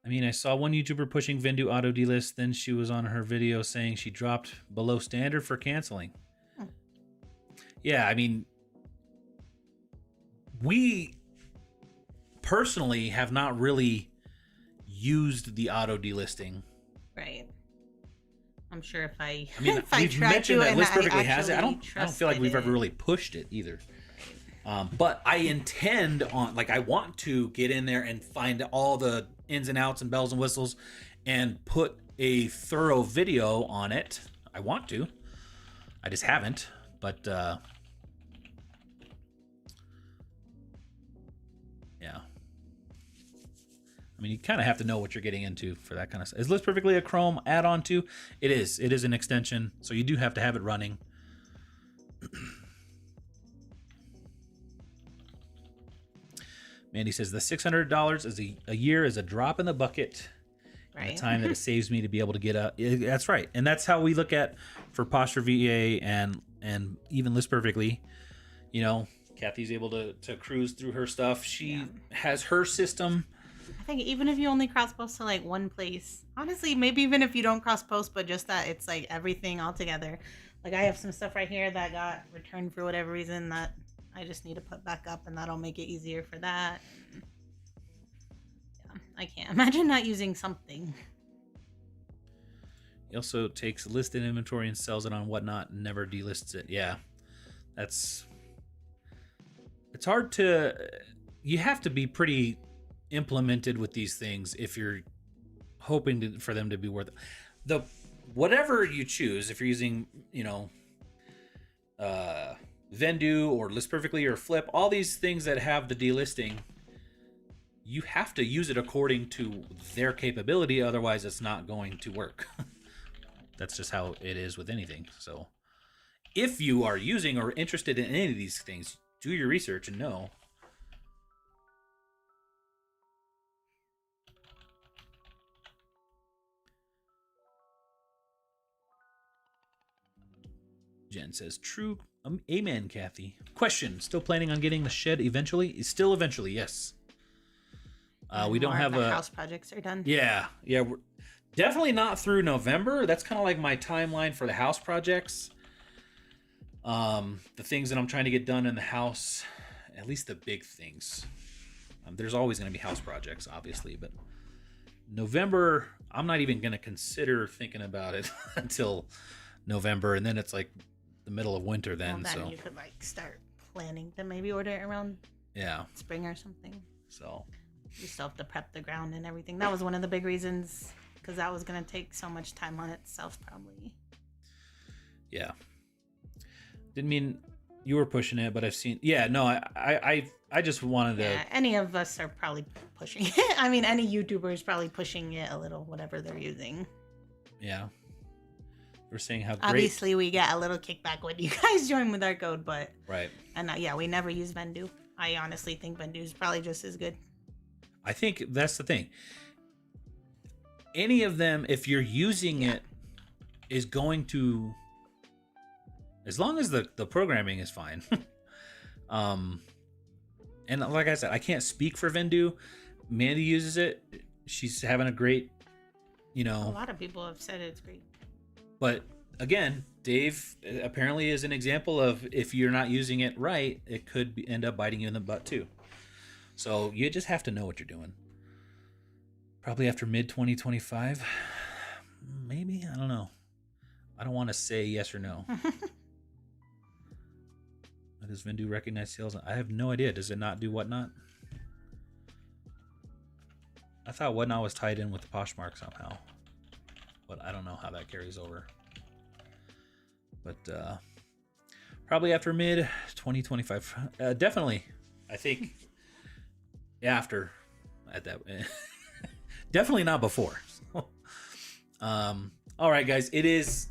I mean, I saw one YouTuber pushing Vendu auto delist, then she was on her video saying she dropped below standard for canceling. Yeah, I mean, we personally have not really used the auto delisting. Right. I'm sure if I mean, if I we've tried mentioned to that and List I Perfectly has it. I actually don't feel like we've ever trusted really pushed it either. But I intend on, like, I want to get in there and find all the ins and outs and bells and whistles and put a thorough video on it. I want to. I just haven't. But, yeah. I mean, you kind of have to know what you're getting into for that kind of stuff. Is List Perfectly a Chrome add-on too? It is. It is an extension, so you do have to have it running. Mandy says the $600 is a year is a drop in the bucket. Right. The time that it saves me to be able to get up. That's right, and that's how we look at for Posture VA and even List Perfectly. You know, Kathy's able to cruise through her stuff. She has her system. I think even if you only cross post to like one place, honestly, maybe even if you don't cross post, but just that it's like everything all together. Like I have some stuff right here that got returned for whatever reason that I just need to put back up, and that'll make it easier for that. Yeah, I can't imagine not using something. He also takes listed inventory and sells it on Whatnot and never delists it. Yeah, it's hard to. You have to be pretty implemented with these things if you're hoping for them to be worth it. Whatever you choose, if you're using, Vendu or List Perfectly or Flip, all these things that have the delisting, you have to use it according to their capability, otherwise it's not going to work. That's just how it is with anything. So if you are using or interested in any of these things, do your research and know. Jen says, true. Amen, Kathy. Question, still planning on getting the shed eventually? Still eventually, yes. We don't have a... house projects are done. Yeah. We're definitely not through November. That's kind of like my timeline for the house projects. The things that I'm trying to get done in the house, at least the big things. There's always going to be house projects, obviously, but November, I'm not even going to consider thinking about it until November, and then it's like the middle of winter then. Well, then so you could like start planning to maybe order it around spring or something. So you still have to prep the ground and everything. That was one of the big reasons, because that was going to take so much time on itself probably. Yeah. Didn't mean you were pushing it, but I've seen. Yeah, no, I just wanted to. Yeah, any of us are probably pushing it. I mean, any YouTuber is probably pushing it a little, whatever they're using. Yeah. We're saying how great. Obviously, we get a little kickback when you guys join with our code, but right. And we never use Vendu. I honestly think Bendu is probably just as good. I think that's the thing. Any of them, if you're using it, is going to, as long as the programming is fine. And like I said, I can't speak for Vendu. Mandy uses it. She's having a great, A lot of people have said it's great. But again, Dave apparently is an example of if you're not using it right, it could end up biting you in the butt too. So you just have to know what you're doing. Probably after mid 2025, maybe. I don't know. I don't want to say yes or no. Does Vendu recognize sales? I have no idea. Does it not do Whatnot? I thought Whatnot was tied in with the Poshmark somehow, but I don't know how that carries over. But probably after mid 2025, definitely. I think after at that, definitely not before. All right, guys, it is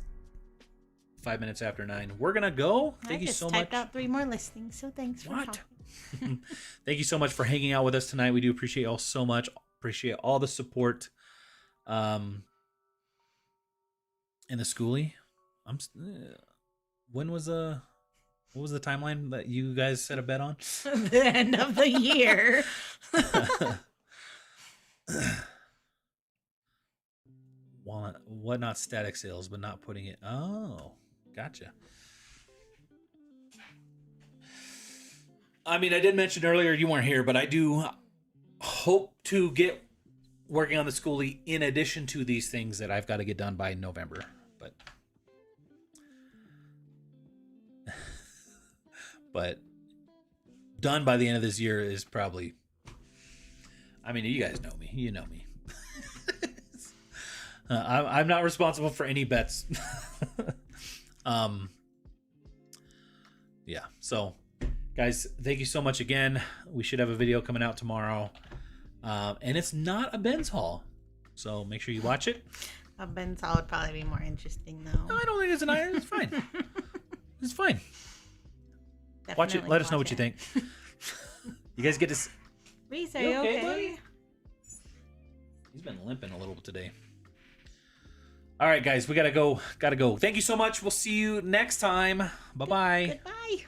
5 minutes after 9. We're gonna go. Thank you so much. I just typed out 3 more listings, so thanks for talking. Thank you so much for hanging out with us tonight. We do appreciate y'all so much. Appreciate all the support. And the schoolie. What was the timeline that you guys set a bet on? The end of the year. Whatnot static sales, but not putting it. Oh, gotcha. I mean, I did mention earlier you weren't here, but I do hope to get working on the schoolie in addition to these things that I've got to get done by November. But done by the end of this year is probably. I mean, you guys know me. You know me. I'm not responsible for any bets. Yeah. So, guys, thank you so much again. We should have a video coming out tomorrow, and it's not a Ben's haul, so make sure you watch it. A Ben's haul would probably be more interesting, though. No, I don't think it's an iron. It's fine. It's fine. Definitely watch it. Let us know what you think. You guys get to. Reese, are you okay? Buddy? He's been limping a little bit today. All right, guys, we gotta go. Thank you so much. We'll see you next time. Bye-bye. Goodbye.